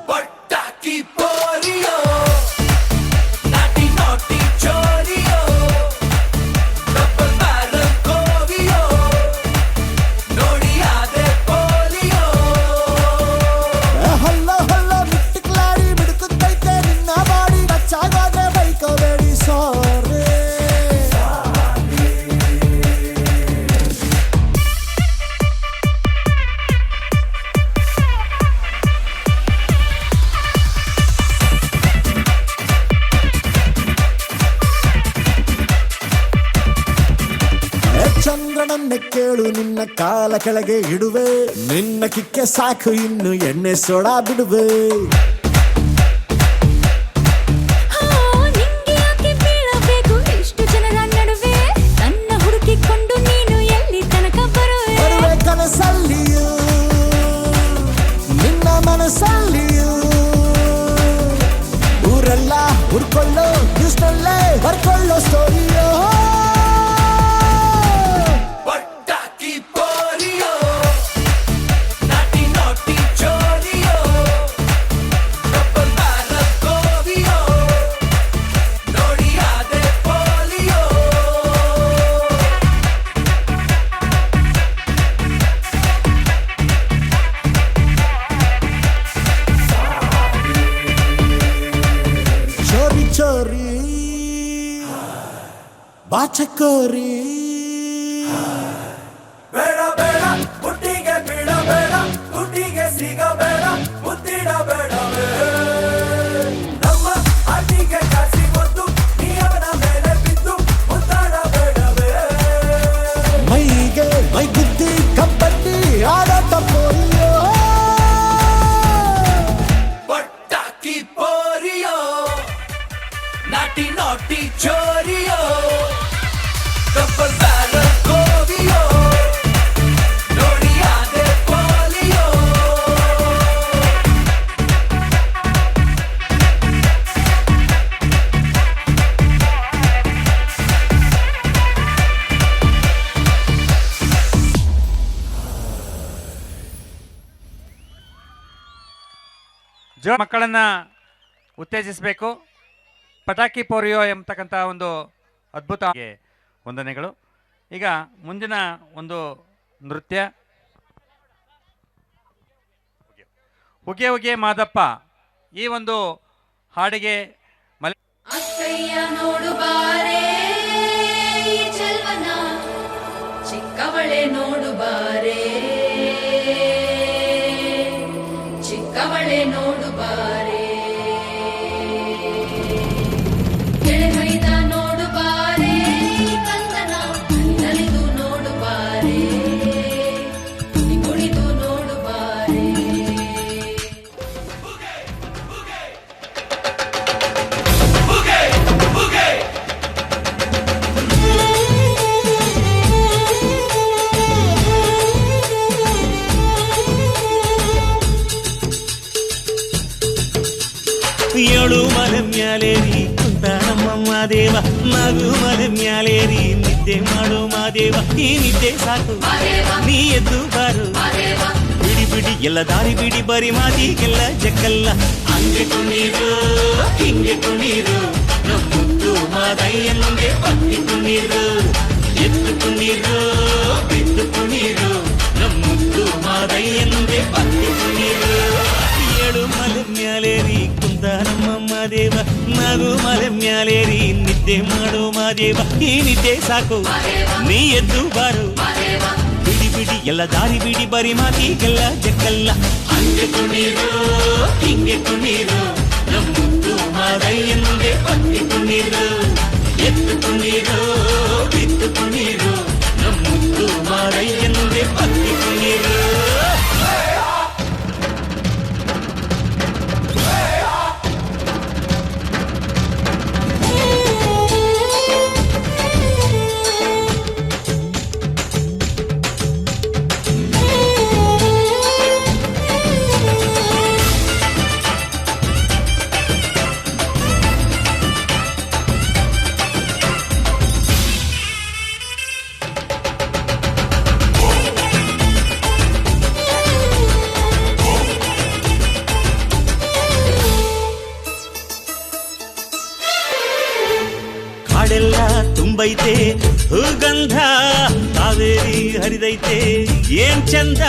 ಪಟಾಕಿ ಪೋರಿಯೋ ನಾಟಿ ನಾಟಿ ಚೋರಿಯೋ ಡಬಲ್ ಬ್ಯಾರಲ್ ಕೋವಿಯೋ ನೋಡಿ ಆದೆ ಪೋಲಿಯೋ. ಹಲ್ಲ ಹಲ್ಲ ಮಿಟ್ಟಿಕ್ಲಾಡಿ ಬಿಡುತ್ತೈತೆ ನಿನ್ನ ಬಾಡಿ ಬಚ್ಚಾಗೋದ್ರೆ ಬೈಕೋಬೇಡಿ ಸಾರಿ. ಚಂದ್ರನನ್ನೇ ಕೇಳು ನಿನ್ನ ಕಾಲ ಕೆಳಗೆ ಇಡುವೆ, ನಿನ್ನ ಕಿಕ್ಕೆ ಸಾಕು ಇನ್ನು ಎಣ್ಣೆ ಸೋಡಾ ಬಿಡುವೆ. ನಿಂಗೆ ಯಾಕೆ ಬೀಳಬೇಕು ಇಷ್ಟು ಜನರ ನಡುವೆ, ನನ್ನ ಹುಡುಕಿಕೊಂಡು ನೀನು ಎಲ್ಲಿ ತನಕ ಬರುವೆ. ಬರುವೆ ಕನಸಲ್ಲಿಯೂ ನಿನ್ನ ಮನಸ್ಸಲ್ಲಿಯೂ, ಊರೆಲ್ಲ ಹುಡ್ಕೊಳ್ಳೋ ನ್ಯೂಸ್ನಲ್ಲೇ ಬರ್ಕೊಳ್ಳೋ ಸ್ಟೋರಿಯೋ. ಪಟಾಕಿ ಪೋರಿಯೋ ನಾಟಿ ನಾಟಿ ಚೋರಿಯೋ ಡಬಲ್ ಬ್ಯಾರಲ್ ಕೋವಿಯೋ ನೋಡಿ ಆದೆ ಪೋಲಿಯೋ. ಚೋರಿ ಚೋರಿ ಬಾಚಕೋರಿ ಬೇಡ ಬೇಡ ಹುಟ್ಟಿಗೆ ಬಿಡಬೇಡ, ಹುಟ್ಟಿಗೆ ಸಿಗಬೇಡ, ಮುತ್ತಿಡಬೇಡವೇ. ನಮ್ಮ ಅಡಿಗೆ ಕಾಸಿ ಗೊತ್ತು ನೀ ಅವನ ಮೇಲೆ ಬಿದ್ದು ಮುತ್ತಾಡಬೇಡವೇ. ಮೈಗೆ ಮೈ ಗುದ್ದಿ ಕಬ್ಬಡ್ಡಿ ಆಡೋ ಪೋಲಿಯೋ. ಮಕ್ಕಳನ್ನ ಉತ್ತೇಜಿಸಬೇಕು. ಪಟಾಕಿ ಪೋರಿಯೋ ಎಂಬತಕ್ಕಂಥ ಒಂದು ಅದ್ಭುತ ವಂದನೆಗಳು. ಈಗ ಮುಂದಿನ ಒಂದು ನೃತ್ಯ ಹುಗೆ ಹುಗೆ ಮಾದಪ್ಪ. ಈ ಒಂದು ಹಾಡಿಗೆ ಅಕ್ಕಯ್ಯ ನೋಡು ಬಾರೆ ಈ ಚೆಲ್ವನ, ಚಿಕ್ಕವಳೆ ನೋಡು ಬಾರೆ, ಚಿಕ್ಕವಳೆ ನೋಡು ಬಾರೆ, ಕೆಳಗೈದ ನೋಡು ಬಾರೆ ಕಂದನ, ನಲಿದು ನೋಡು ಬಾರೆ, ಕುಣಿದು ನೋಡು ಬಾರೆ. ಏಳು ಮಲೆ ಮ್ಯಾಲೇರಿ ಕುಂತ ನಮ್ಮ ಮಾದೇವ, ನಗು ಮಲೆ ಮ್ಯಾಲೇರಿ ನಿದ್ದೆ ಮಾಡು ಮಾದೇವ. ಈ ನಿದ್ದೆ ಸಾಕು ನೀ ಎದ್ದು ಬಾರು, ಬಿಡಿ ಬಿಡಿ ಎಲ್ಲ ದಾರಿ ಬಿಡಿ ಬರಿ ಮಾತಿಗೆಲ್ಲ ಜಕ್ಕಲ್ಲ. ಹಂಗೆ ಕುಣೀರು ಹಿಂಗೆ ಕುಣೀರು, ನಮ್ಮುತ್ತು ಮಾದಯ್ಯನಿಗೆ ಪತ್ತಿ ಕುಣೀರು, ಎದ್ದು ಕುಣೀರು ಬಿದ್ದು ಕುಣೀರು, ನಮ್ಮುತ್ತು ಮಾದಯ್ಯನಿಗೆ ಪತ್ತಿ ಕುಣೀರು. ಏಳು ಮಲೆ ಮ್ಯಾಲೇರಿ ಕುಂತ ನಮ್ಮ ಮಾದೇವ, ನಗು ಮಲೆ ಮ್ಯಾಲೇರಿ ನಿದ್ದೆ ಮಾಡು ಮಾದೇವ. ಈ ನಿದ್ದೆ ಸಾಕು ನೀ ಎದ್ದು ಬಾರು, ಬಿಡಿ ಬಿಡಿ ಎಲ್ಲ ದಾರಿ ಬಿಡಿ ಬರಿ ಮಾತಿಗೆಲ್ಲ ಜಕ್ಕಲ್ಲ. ಹಂಗೆ ಕುಣೀರು ಹಿಂಗೆ ಕುಣೀರು, ನಮ್ಮುತ್ತು ಮಾದಯ್ಯನಿಗೆ ಪತ್ತಿ ಕುಣೀರು, ಎದ್ದು ಕುಣೀರು ಬಿದ್ದು ಕುಣೀರು, ನಮ್ಮುತ್ತು ಮಾದಯ್ಯನಿಗೆ ಪತ್ತಿ ಕುಣೀರು. ಕಾಡೆಲ್ಲ ತುಂಬೈತೆ ಹೂಗಂಧ, ಕಾವೇರಿ ಹರಿದೈತೆ ಏನ್ ಚಂದ,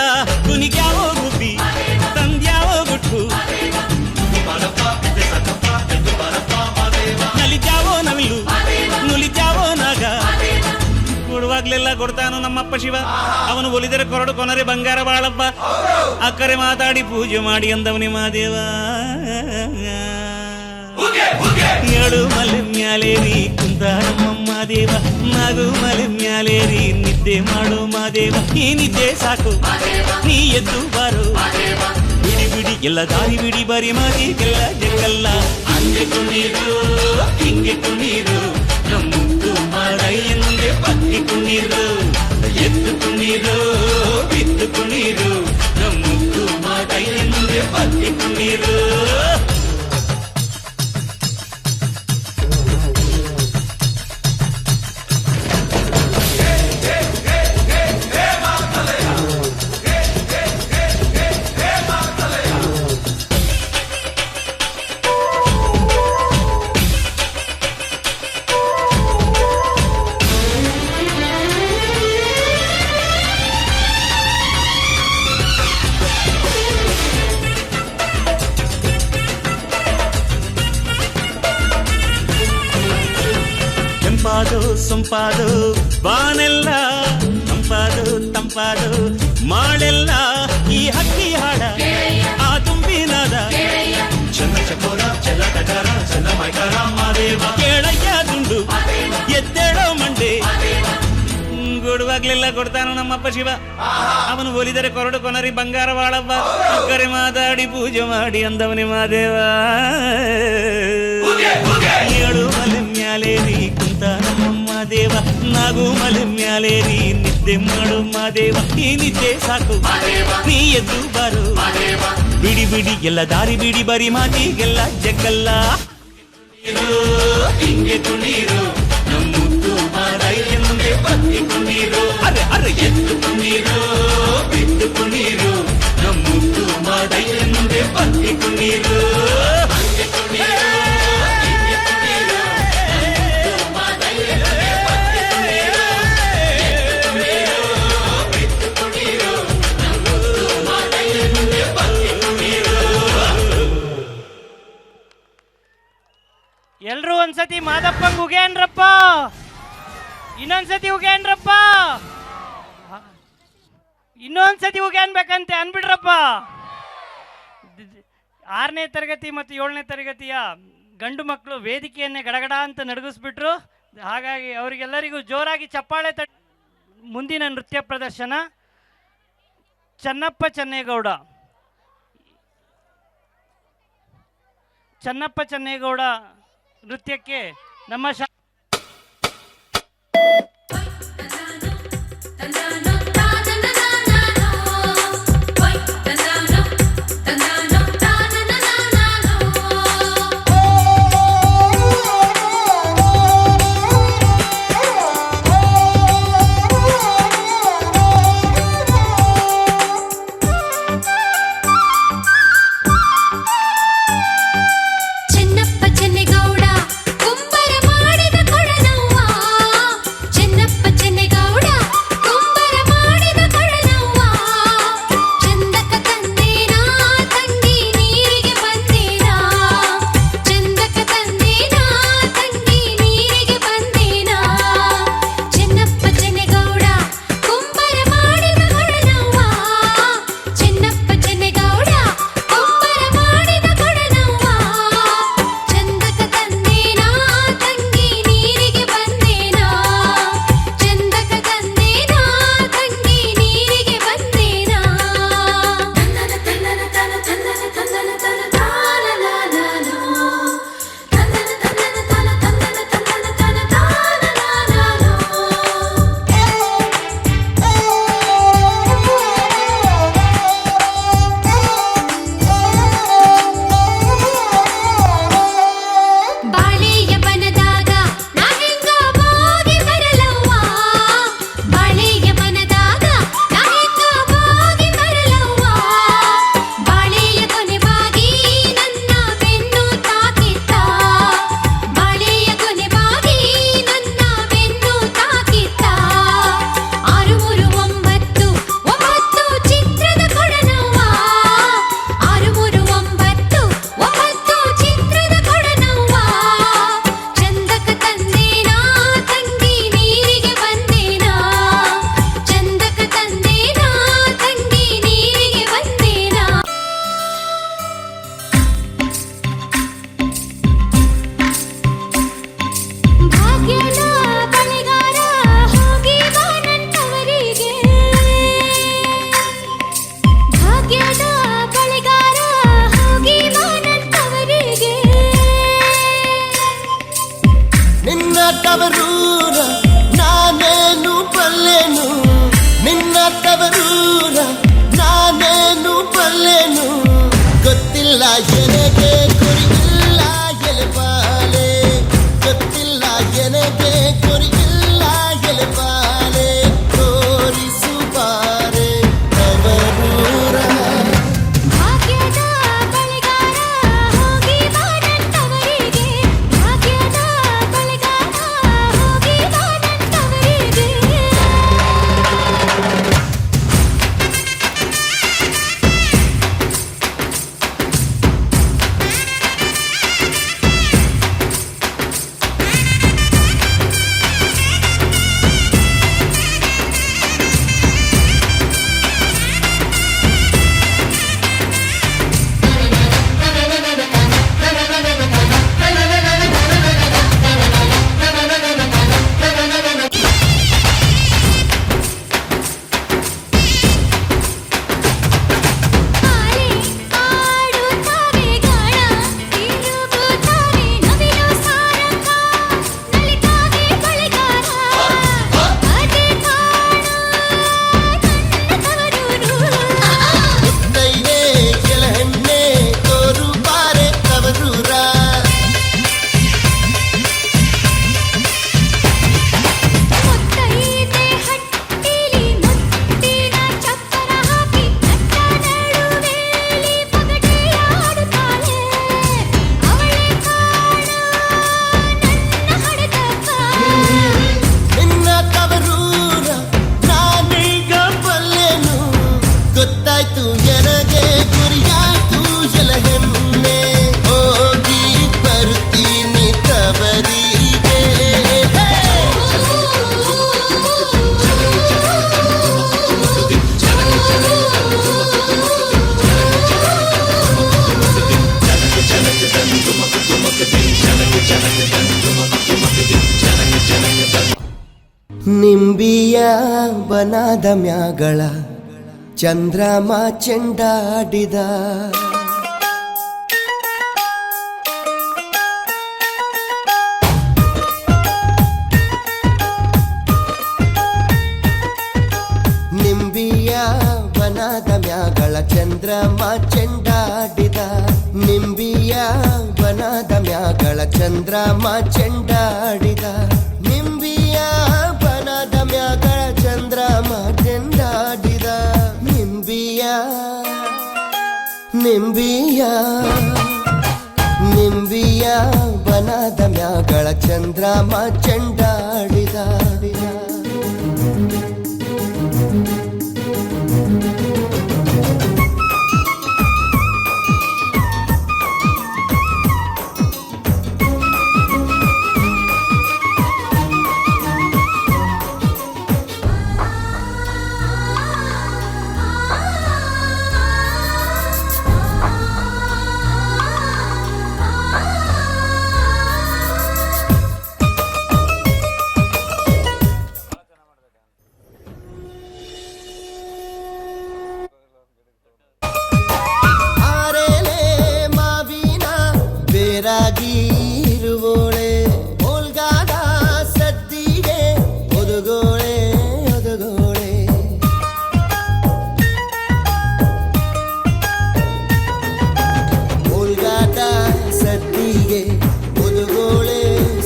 ಕುನಿಗ್ಯಾವೋ ಗುಬ್ಬಿ ತಂದ್ಯಾವೋ ಗುಟ್ಟು, ನಲಿದ್ಯಾವೋ ನವಿಲು ನುಲಿದ್ಯಾವೋ ನಾಗ. ಕೊಡುವಾಗ್ಲೆಲ್ಲ ಕೊಡ್ತಾನು ನಮ್ಮಪ್ಪ ಶಿವ, ಅವನು ಒಲಿದರೆ ಕೊರಡು ಕೊನರೆ ಬಂಗಾರ ಬಾಳಪ್ಪ. ಅಕ್ಕರೆ ಮಾತಾಡಿ ಪೂಜೆ ಮಾಡಿ ಅಂದವನಿ ಮಾದೇವ. ಏಳು ಮಲೆ ಮ್ಯಾಲೇರಿ ಕುಂತ ನಮ್ಮ ಮಾದೇವ, ನಗು ಮಲೆ ಮ್ಯಾಲೇರಿ ನಿದ್ದೆ ಮಾಡು ಮಾದೇವ. ಈ ನಿದ್ದೆ ಸಾಕು ನೀ ಎದ್ದು ಬಾರು, ಬಿಡಿ ಬಿಡಿ ಎಲ್ಲ ದಾರಿ ಬಿಡಿ ಬರಿ ಮಾತಿಗೆಲ್ಲ ಜಕ್ಕಲ್ಲ. ಹಂಗೆ ಕುಣೀರು ಹಿಂಗೆ ಕುಣೀರು, ನಮ್ಮುತ್ತು ಮಾದಯ್ಯನಿಗೆ ಪತ್ತಿ ಕುಣೀರು, ಎದ್ದು ಕುಣೀರು ಬಿದ್ದು ಕುಣೀರು, ನಮ್ಮುತ್ತು ಮಾದಯ್ಯನಿಗೆ ಪತ್ತಿ ಕುಣೀರು. ತಂಪಾದು ಸೊಂಪಾದು ಬಾನೆಲ್ಲ, ತಂಪಾದು ತಂಪಾದು ಮಾಳೆಲ್ಲ, ಈ ಹಕ್ಕಿ ಹಾಡ ಆ ತುಂಬಿನಾದ, ಚನ್ನ ಚಕೋರ ಚಲ ಟಗರ ಚನ್ನ ಮೈಕರ ಮಾದೇವ. ಕೇಳಯ್ಯ ದುಂಡು ಎದ್ದೇಳೋ ಮಂಡೆ, ಕೊಡುವಾಗ್ಲೆಲ್ಲ ಕೊಡ್ತಾನು ನಮ್ಮಪ್ಪ ಶಿವ, ಅವನು ಒಲಿದರೆ ಕೊರಡು ಕೊನರಿ ಬಂಗಾರ ಬಾಳವ್ವ. ಅಕ್ಕರೆ ಮಾತಾಡಿ ಪೂಜೆ ಮಾಡಿ ಅಂದವನಿ ಮಾದೇವ. ಏಳು ಮಲೆ ಮ್ಯಾಲೇರಿ ಕುಂತ ನಮ್ಮ ಮಾದೇವ, ನಗು ಮಲೆ ಮ್ಯಾಲೇರಿ ನಿದ್ದೆ ಮಾಡು ಮಾದೇವ. ಈ ನಿದ್ದೆ ಸಾಕು ನೀ ಎದ್ದು ಬಾರು, ಬಿಡಿ ಬಿಡಿ ಎಲ್ಲ ದಾರಿ ಬಿಡಿ ಬರಿ ಮಾತಿಗೆಲ್ಲ ಜಗ್ಗಲ್ಲ. ಹಿಂಗೆ ಕುಣೀರು ನಮ್ಮುತ್ತು ಮಾದಯ್ಯನಿಗೆ ಪತ್ತಿ ಕುಣೀರು, ಅರೆ ಅರೆ ಎದ್ದು ಕುಣೀರು ಬಿದ್ದು ಕುಣೀರು, ನಮ್ಮುತ್ತು ಮಾದಯ್ಯನಿಗೆ ಪತ್ತಿ ಕುಣೀರು. ಇನ್ನೊಂದ್ಸತಿ ಮಾದಪ್ಪಂಗ್ ಉಗೇನ್ರಪ್ಪ, ಇನ್ನೊಂದ್ಸತಿ ಉಗೇನ್ರಪ್ಪ, ಇನ್ನೊಂದ್ಸತಿ ಉಗೇನ್ಬೇಕಂತೆ ಅನ್ಬಿಡ್ರಪ್ಪ. 6ನೇ ತರಗತಿ ಮತ್ತು 7ನೇ ತರಗತಿಯ ಗಂಡು ಮಕ್ಕಳು ವೇದಿಕೆಯನ್ನೇ ಗಡಗಡ ಅಂತ ನಡಗಿಸ್ಬಿಟ್ರು. ಹಾಗಾಗಿ ಅವರಿಗೆಲ್ಲರಿಗೂ ಜೋರಾಗಿ ಚಪ್ಪಾಳೆ ಮುಂದಿನ ನೃತ್ಯ ಪ್ರದರ್ಶನ ಚನ್ನಪ್ಪ ಚೆನ್ನೇಗೌಡ. ಚನ್ನಪ್ಪ ಚೆನ್ನೇಗೌಡ ನೃತ್ಯಕ್ಕೆ ನಮ್ಮ ತವರೂರ ನಾನೇನು ಬಲ್ಲೆನು, ನಿನ್ನ ತವರೂರ ನಾನೇನು ಬಲ್ಲೆನು, ಗೊತ್ತಿಲ್ಲ ಎನಗೆ ಗುರಿಯಿಲ್ಲ ಎಲೆಬಾಲೆ, ಗೊತ್ತಿಲ್ಲ ಎನಗೆ ಗುರಿಯಿಲ್ಲ ಎಲೆಬಾಲೆ, ತೋರಿಸು ಬಾರೆ ತವರೂರ. ಭಾಗ್ಯದ ಬಳಿಗಾರ ಹೋಗಿ ಬಾನಂತವರಿಗೆ, ಭಾಗ್ಯದ ಬಳಿಗಾರ ನಿಂಬಿಯ ಬನದ ಮ್ಯಾಗಳ ಚಂದ್ರಮ ಚೆಂಡಾಡಿದ ನಿಂಬಿಯ ಬನದ ಮ್ಯಾಗಳ ಚಂದ್ರಮ ಚೆಂಡಾಡಿದ ನಿಂಬಿಯ ಬನದ ಮ್ಯಾಗಳ ಚಂದ್ರಮ ಚೆಂಡಾಡಿದ ನಿಂಬಿಯ ಬನದ ಮ್ಯಾಗಳ ಚಂದ್ರಮ ಚೆಂಡಾಡಿದ ನಿಂಬಿಯ ನಿಂಬಿಯ ನಿಂಬಿಯ ಬನದ ಮ್ಯಾಗಳ ಚಂದ್ರಮ ಚೆಂಡಾಡಿದ ಇರುವೋಳೆ ಓಲ್ಗಾದ ಸದ್ದಿಗೆ ಒದಗೋಳೆ ಒದಗೋಳೆ ಓಲ್ಗಾದ ಸದ್ದಿಗೆ ಒದಗೋಳೆ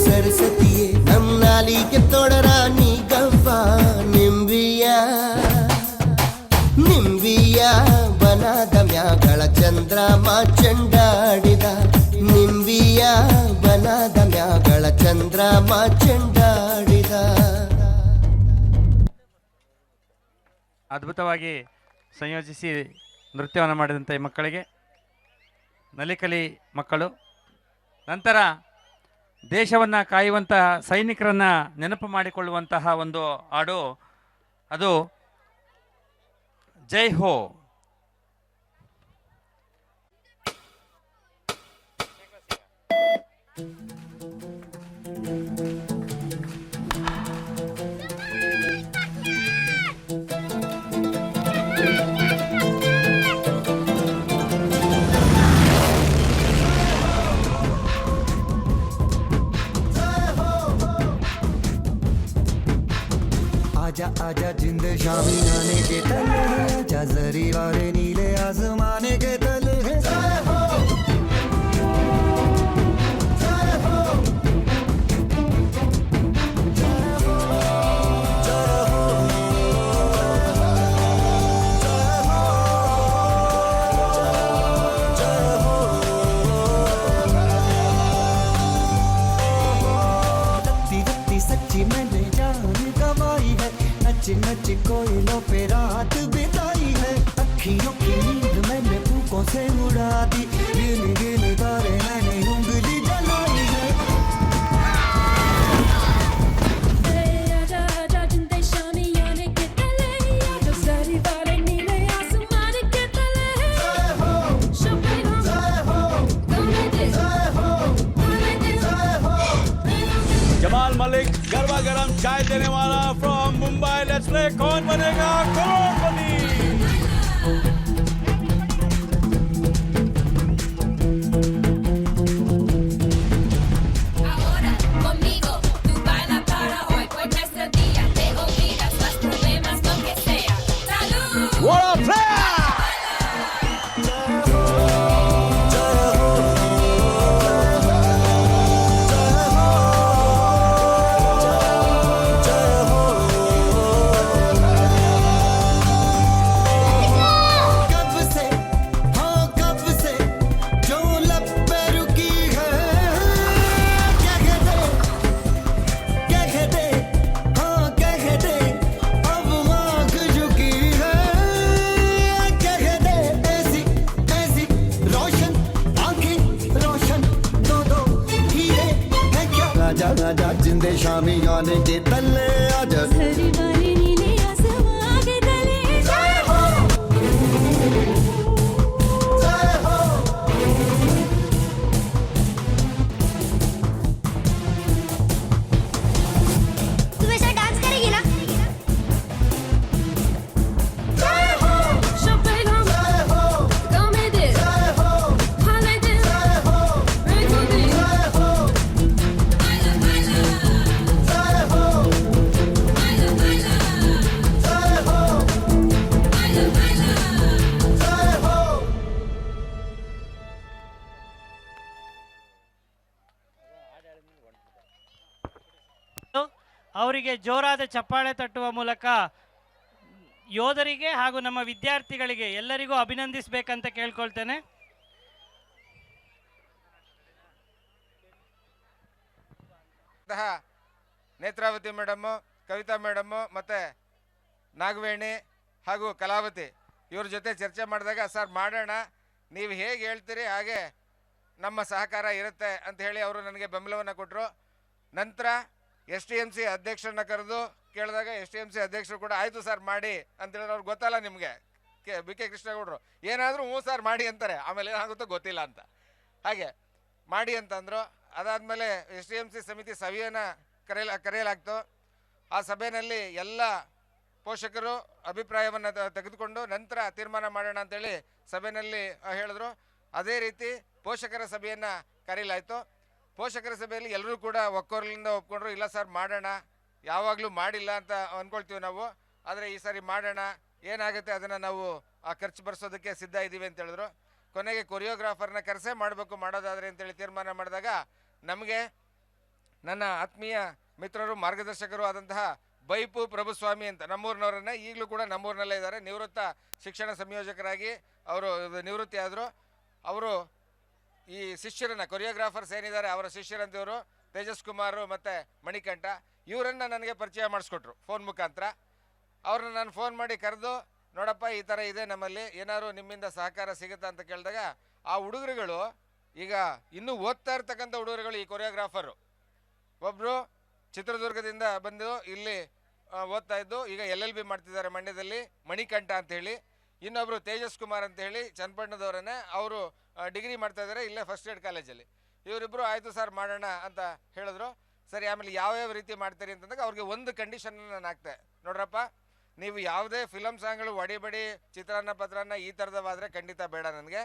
ಸರಸ್ವತಿಯೇ ನಮ್ಮ ನಾಲಿಗೆ ತೊಡರ ನೀ ಗವ್ವ ನಿಂಬಿಯ ನಿಂಬಿಯ ಬನದ ಮ್ಯಾಗಳ ಚಂದ್ರಮ ಚೆಂಡಾಡಿದ ನಿಂಬಿಯ ಬನದ ಮ್ಯಾಗಳ ಚಂದ್ರಮ ಚೆಂಡಾಡಿದ. ಅದ್ಭುತವಾಗಿ ಸಂಯೋಜಿಸಿ ನೃತ್ಯವನ್ನು ಮಾಡಿದಂಥ ಈ ಮಕ್ಕಳಿಗೆ ನಲಿಕಲಿ ಮಕ್ಕಳು. ನಂತರ ದೇಶವನ್ನು ಕಾಯುವಂತಹ ಸೈನಿಕರನ್ನು ನೆನಪು ಮಾಡಿಕೊಳ್ಳುವಂತಹ ಒಂದು ಹಾಡು, ಅದು ಜೈ ಹೋ. आजा आजा जिंद शामी आने के तले है, आजा जरी वाले नीले आसमाने के तले है। सच्ची मैंने जान गवाई है, नच नच कोयलों पे रात बिताई है, अखियों की नींद मैंने फूकों से उड़ा दी, गिन गिन तारे मैंने उंगली जलाई है। जमाल मलिक गरबा गरम चाय देने वाला फ्रॉम मुंबई। लेट्स प्ले कौन बनेगा करोड़पति। आजा जिंदे शामी आने के तले आजा तुम ऐसा डांस करेगी ना? ಅವರಿಗೆ ಜೋರಾದ ಚಪ್ಪಾಳೆ ತಟ್ಟುವ ಮೂಲಕ ಯೋಧರಿಗೆ ಹಾಗೂ ನಮ್ಮ ವಿದ್ಯಾರ್ಥಿಗಳಿಗೆ ಎಲ್ಲರಿಗೂ ಅಭಿನಂದಿಸಬೇಕಂತ ಕೇಳ್ಕೊಳ್ತೇನೆ. ನೇತ್ರಾವತಿ ಮೇಡಮ್ಮು, ಕವಿತಾ ಮೇಡಮ್ಮು ಮತ್ತು ನಾಗವೇಣಿ ಹಾಗೂ ಕಲಾವತಿ ಇವ್ರ ಜೊತೆ ಚರ್ಚೆ ಮಾಡಿದಾಗ, ಸರ್ ಮಾಡೋಣ, ನೀವು ಹೇಗೆ ಹೇಳ್ತೀರಿ ಹಾಗೆ ನಮ್ಮ ಸಹಕಾರ ಇರುತ್ತೆ ಅಂತ ಹೇಳಿ ಅವರು ನನಗೆ ಬೆಂಬಲವನ್ನು ಕೊಟ್ಟರು. ನಂತರ STMC ಅಧ್ಯಕ್ಷರನ್ನ ಕರೆದು ಕೇಳಿದಾಗ STMC ಅಧ್ಯಕ್ಷರು ಕೂಡ ಆಯಿತು ಸರ್ ಮಾಡಿ ಅಂತ ಹೇಳಿದ್ರೆ, ಅವ್ರಿಗೆ ಗೊತ್ತಲ್ಲ ನಿಮಗೆ BK ಕೃಷ್ಣಗೌಡರು ಏನಾದರೂ ಹ್ಞೂ ಸರ್ ಮಾಡಿ ಅಂತಾರೆ, ಆಮೇಲೆ ಏನಾಗುತ್ತೋ ಗೊತ್ತಿಲ್ಲ ಅಂತ, ಹಾಗೆ ಮಾಡಿ ಅಂತಂದರು. ಅದಾದಮೇಲೆ STMC ಸಮಿತಿ ಸಭೆಯನ್ನು ಕರೆಯಲಾಗ್ತು. ಆ ಸಭೆಯಲ್ಲಿ ಎಲ್ಲ ಪೋಷಕರು ಅಭಿಪ್ರಾಯವನ್ನು ತೆಗೆದುಕೊಂಡು ನಂತರ ತೀರ್ಮಾನ ಮಾಡೋಣ ಅಂತೇಳಿ ಸಭೆಯಲ್ಲಿ ಹೇಳಿದ್ರು. ಅದೇ ರೀತಿ ಪೋಷಕರ ಸಭೆಯನ್ನು ಕರೆಯಲಾಯಿತು. ಪೋಷಕರ ಸಭೆಯಲ್ಲಿ ಎಲ್ಲರೂ ಕೂಡ ಒಕ್ಕೊರಲಿಂದ ಒಪ್ಕೊಂಡ್ರು, ಇಲ್ಲ ಸರ್ ಮಾಡೋಣ, ಯಾವಾಗಲೂ ಮಾಡಿಲ್ಲ ಅಂತ ಅಂದ್ಕೊಳ್ತೀವಿ ನಾವು, ಆದರೆ ಈ ಸಾರಿ ಮಾಡೋಣ, ಏನಾಗುತ್ತೆ ಅದನ್ನು ನಾವು ಖರ್ಚು ಭರಿಸೋದಕ್ಕೆ ಸಿದ್ಧ ಇದ್ದೀವಿ ಅಂತ ಹೇಳಿದ್ರು. ಕೊನೆಗೆ ಕೊರಿಯೋಗ್ರಾಫರ್ನ ಕರೆಸೇ ಮಾಡಬೇಕು ಮಾಡೋದಾದರೆ ಅಂತೇಳಿ ತೀರ್ಮಾನ ಮಾಡಿದಾಗ ನಮಗೆ ನನ್ನ ಆತ್ಮೀಯ ಮಿತ್ರರು ಮಾರ್ಗದರ್ಶಕರು ಆದಂತಹ ಬೈಪು ಪ್ರಭುಸ್ವಾಮಿ ಅಂತ ನಮ್ಮೂರಿನವರನ್ನ, ಈಗಲೂ ಕೂಡ ನಮ್ಮೂರಿನಲ್ಲೇ ಇದ್ದಾರೆ, ನಿವೃತ್ತ ಶಿಕ್ಷಣ ಸಂಯೋಜಕರಾಗಿ ಅವರು ನಿವೃತ್ತಿ ಆದರು. ಅವರು ಈ ಶಿಷ್ಯರನ್ನು ಕೊರಿಯೋಗ್ರಾಫರ್ಸ್ ಏನಿದ್ದಾರೆ ಅವರ ಶಿಷ್ಯರಂತಿವರು ತೇಜಸ್ ಕುಮಾರ್ ಮತ್ತು ಮಣಿಕಂಠ ಇವರನ್ನು ನನಗೆ ಪರಿಚಯ ಮಾಡಿಸ್ಕೊಟ್ರು ಫೋನ್ ಮುಖಾಂತರ. ಅವ್ರನ್ನ ನಾನು ಫೋನ್ ಮಾಡಿ ಕರೆದು, ನೋಡಪ್ಪ ಈ ಥರ ಇದೆ ನಮ್ಮಲ್ಲಿ, ಏನಾದ್ರು ನಿಮ್ಮಿಂದ ಸಹಕಾರ ಸಿಗುತ್ತಾ ಅಂತ ಕೇಳಿದಾಗ ಆ ಹುಡುಗರುಗಳು ಈಗ ಇನ್ನೂ ಓದ್ತಾ ಇರ್ತಕ್ಕಂಥ ಹುಡುಗರುಗಳು, ಈ ಕೊರಿಯೋಗ್ರಾಫರು ಒಬ್ಬರು ಚಿತ್ರದುರ್ಗದಿಂದ ಬಂದು ಇಲ್ಲಿ ಓದ್ತಾ ಇದ್ದು ಈಗ LLB ಮಾಡ್ತಿದ್ದಾರೆ ಮಂಡ್ಯದಲ್ಲಿ, ಮಣಿಕಂಠ ಅಂತೇಳಿ. ಇನ್ನೊಬ್ಬರು ತೇಜಸ್ ಕುಮಾರ್ ಅಂತೇಳಿ ಚನ್ನಪಟ್ಟಣದವರನ್ನೇ, ಅವರು ಡಿಗ್ರಿ ಮಾಡ್ತಾ ಇದ್ದಾರೆ ಇಲ್ಲೇ ಫಸ್ಟ್ ಏಡ್ ಕಾಲೇಜಲ್ಲಿ. ಇವರಿಬ್ಬರು ಆಯಿತು ಸರ್ ಮಾಡೋಣ ಅಂತ ಹೇಳಿದ್ರು. ಸರಿ, ಆಮೇಲೆ ಯಾವ್ಯಾವ ರೀತಿ ಮಾಡ್ತೀರಿ ಅಂತಂದಾಗ ಅವ್ರಿಗೆ ಒಂದು ಕಂಡೀಷನ್ ನಾನು ಹಾಕ್ತೆ, ನೋಡ್ರಪ್ಪ ನೀವು ಯಾವುದೇ ಫಿಲಮ್ ಸಾಂಗ್ಗಳು ಒಡಿಬಡಿ ಚಿತ್ರಾನ್ನ ಪತ್ರಾನ್ನ ಈ ಥರದವಾದರೆ ಖಂಡಿತ ಬೇಡ, ನನಗೆ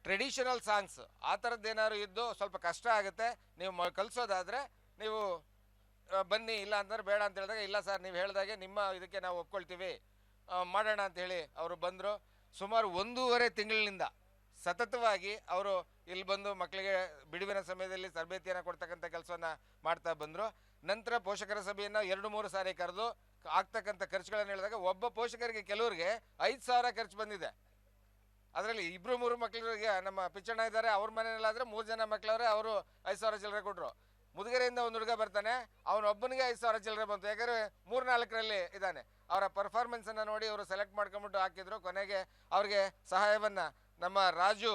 ಟ್ರೆಡಿಷನಲ್ ಸಾಂಗ್ಸ್ ಆ ಥರದ್ದೇನಾದ್ರು ಇದ್ದು ಸ್ವಲ್ಪ ಕಷ್ಟ ಆಗುತ್ತೆ, ನೀವು ಕಲಿಸೋದಾದರೆ ನೀವು ಬನ್ನಿ, ಇಲ್ಲ ಅಂತಂದ್ರೆ ಬೇಡ ಅಂತ ಹೇಳಿದಾಗ, ಇಲ್ಲ ಸರ್ ನೀವು ಹೇಳಿದಾಗೆ ನಿಮ್ಮ ಇದಕ್ಕೆ ನಾವು ಒಪ್ಕೊಳ್ತೀವಿ, ಮಾಡೋಣ ಅಂಥೇಳಿ ಅವರು ಬಂದರು. ಸುಮಾರು 1.5 ತಿಂಗಳಿನಿಂದ ಸತತವಾಗಿ ಅವರು ಇಲ್ಲಿ ಬಂದು ಮಕ್ಕಳಿಗೆ ಬಿಡುವಿನ ಸಮಯದಲ್ಲಿ ತರಬೇತಿಯನ್ನು ಕೊಡ್ತಕ್ಕಂಥ ಕೆಲಸವನ್ನು ಮಾಡ್ತಾ ಬಂದರು. ನಂತರ ಪೋಷಕರ ಸಭೆಯನ್ನು 2-3 ಸಾರಿ ಕರೆದು ಆಗ್ತಕ್ಕಂಥ ಖರ್ಚುಗಳನ್ನು ಹೇಳಿದಾಗ ಒಬ್ಬ ಪೋಷಕರಿಗೆ ಕೆಲವರಿಗೆ 5,000 ಖರ್ಚು ಬಂದಿದೆ. ಅದರಲ್ಲಿ 2-3 ಮಕ್ಕಳಿಗೆ ನಮ್ಮ ಪಿಚ್ಚಣ್ಣ ಇದ್ದಾರೆ, ಅವ್ರ ಮನೆಯಲ್ಲಾದರೆ 3 ಜನ ಮಕ್ಕಳವ್ರೆ, ಅವರು 5,000 ಚಿಲ್ಲರೆ ಕೊಟ್ಟರು. ಮುದುಗೆರೆಯಿಂದ ಒಂದು ಹುಡುಗ ಬರ್ತಾನೆ, ಅವನೊಬ್ಬನಿಗೆ 5,000 ಚಿಲ್ಲರೆ ಬಂತು, ಯಾಕಂದರೆ 3-4ರಲ್ಲಿ ಇದ್ದಾನೆ. ಅವರ ಪರ್ಫಾರ್ಮೆನ್ಸನ್ನು ನೋಡಿ ಅವರು ಸೆಲೆಕ್ಟ್ ಮಾಡ್ಕೊಂಬಿಟ್ಟು ಹಾಕಿದ್ರು. ಕೊನೆಗೆ ಅವ್ರಿಗೆ ಸಹಾಯವನ್ನು ನಮ್ಮ ರಾಜು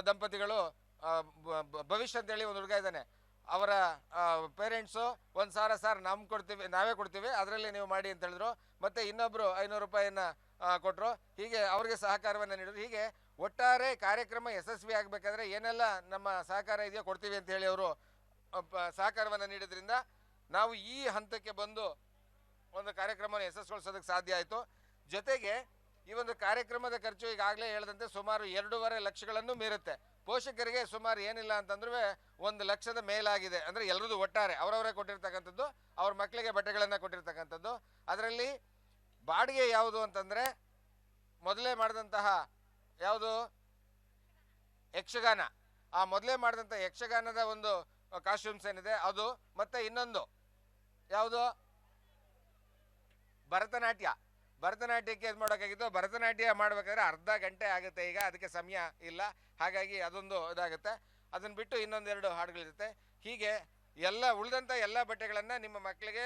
ದಂಪತಿಗಳು ಭವಿಷ್ಯ ಅಂತೇಳಿ ಒಂದು ಹುಡುಗ ಇದ್ದಾನೆ, ಅವರ ಪೇರೆಂಟ್ಸು 1,000 ಸರ್ ನಾವೇ ಕೊಡ್ತೀವಿ ಅದರಲ್ಲಿ ನೀವು ಮಾಡಿ ಅಂತ ಹೇಳಿದ್ರು. ಮತ್ತು ಇನ್ನೊಬ್ಬರು 500 ರೂಪಾಯಿಯನ್ನು ಕೊಟ್ಟರು. ಹೀಗೆ ಅವ್ರಿಗೆ ಸಹಕಾರವನ್ನು ನೀಡಿದ್ರು. ಹೀಗೆ ಒಟ್ಟಾರೆ ಕಾರ್ಯಕ್ರಮ ಯಶಸ್ವಿ ಆಗಬೇಕಾದ್ರೆ ಏನೆಲ್ಲ ನಮ್ಮ ಸಹಕಾರ ಇದೆಯೋ ಕೊಡ್ತೀವಿ ಅಂತ ಹೇಳಿ ಅವರು ಸಹಕಾರವನ್ನು ನೀಡಿದ್ರಿಂದ ನಾವು ಈ ಹಂತಕ್ಕೆ ಬಂದು ಒಂದು ಕಾರ್ಯಕ್ರಮವನ್ನು ಯಶಸ್ವಿಗೊಳಿಸೋದಕ್ಕೆ ಸಾಧ್ಯ ಆಯಿತು. ಜೊತೆಗೆ ಈ ಒಂದು ಕಾರ್ಯಕ್ರಮದ ಖರ್ಚು ಈಗಾಗಲೇ ಹೇಳಿದಂತೆ ಸುಮಾರು 2.5 ಲಕ್ಷಗಳನ್ನು ಮೀರುತ್ತೆ. ಪೋಷಕರಿಗೆ ಸುಮಾರು ಏನಿಲ್ಲ ಅಂತಂದ್ರೆ 1 ಲಕ್ಷದ ಮೇಲಾಗಿದೆ. ಅಂದರೆ ಎಲ್ಲರದು ಒಟ್ಟಾರೆ ಅವರವರೇ ಕೊಟ್ಟಿರ್ತಕ್ಕಂಥದ್ದು, ಅವ್ರ ಮಕ್ಕಳಿಗೆ ಬಟ್ಟೆಗಳನ್ನು ಕೊಟ್ಟಿರ್ತಕ್ಕಂಥದ್ದು. ಅದರಲ್ಲಿ ಬಾಡಿಗೆ ಯಾವುದು ಅಂತಂದರೆ ಮೊದಲೇ ಮಾಡಿದಂತಹ ಯಾವುದು ಯಕ್ಷಗಾನ, ಆ ಮೊದಲೇ ಮಾಡಿದಂಥ ಯಕ್ಷಗಾನದ ಒಂದು ಕಾಸ್ಟ್ಯೂಮ್ಸ್ ಏನಿದೆ ಅದು, ಮತ್ತು ಇನ್ನೊಂದು ಯಾವುದು ಭರತನಾಟ್ಯಕ್ಕೆ ಇದು ಮಾಡೋಕ್ಕಾಗಿತ್ತು. ಭರತನಾಟ್ಯ ಮಾಡಬೇಕಾದ್ರೆ ಅರ್ಧ ಗಂಟೆ ಆಗುತ್ತೆ, ಈಗ ಅದಕ್ಕೆ ಸಮಯ ಇಲ್ಲ, ಹಾಗಾಗಿ ಅದೊಂದು ಇದಾಗುತ್ತೆ. ಅದನ್ನು ಬಿಟ್ಟು ಇನ್ನೊಂದು 2 ಹಾಡುಗಳಿರುತ್ತೆ. ಹೀಗೆ ಎಲ್ಲ ಉಳಿದಂಥ ಎಲ್ಲ ಬಟ್ಟೆಗಳನ್ನು ನಿಮ್ಮ ಮಕ್ಕಳಿಗೆ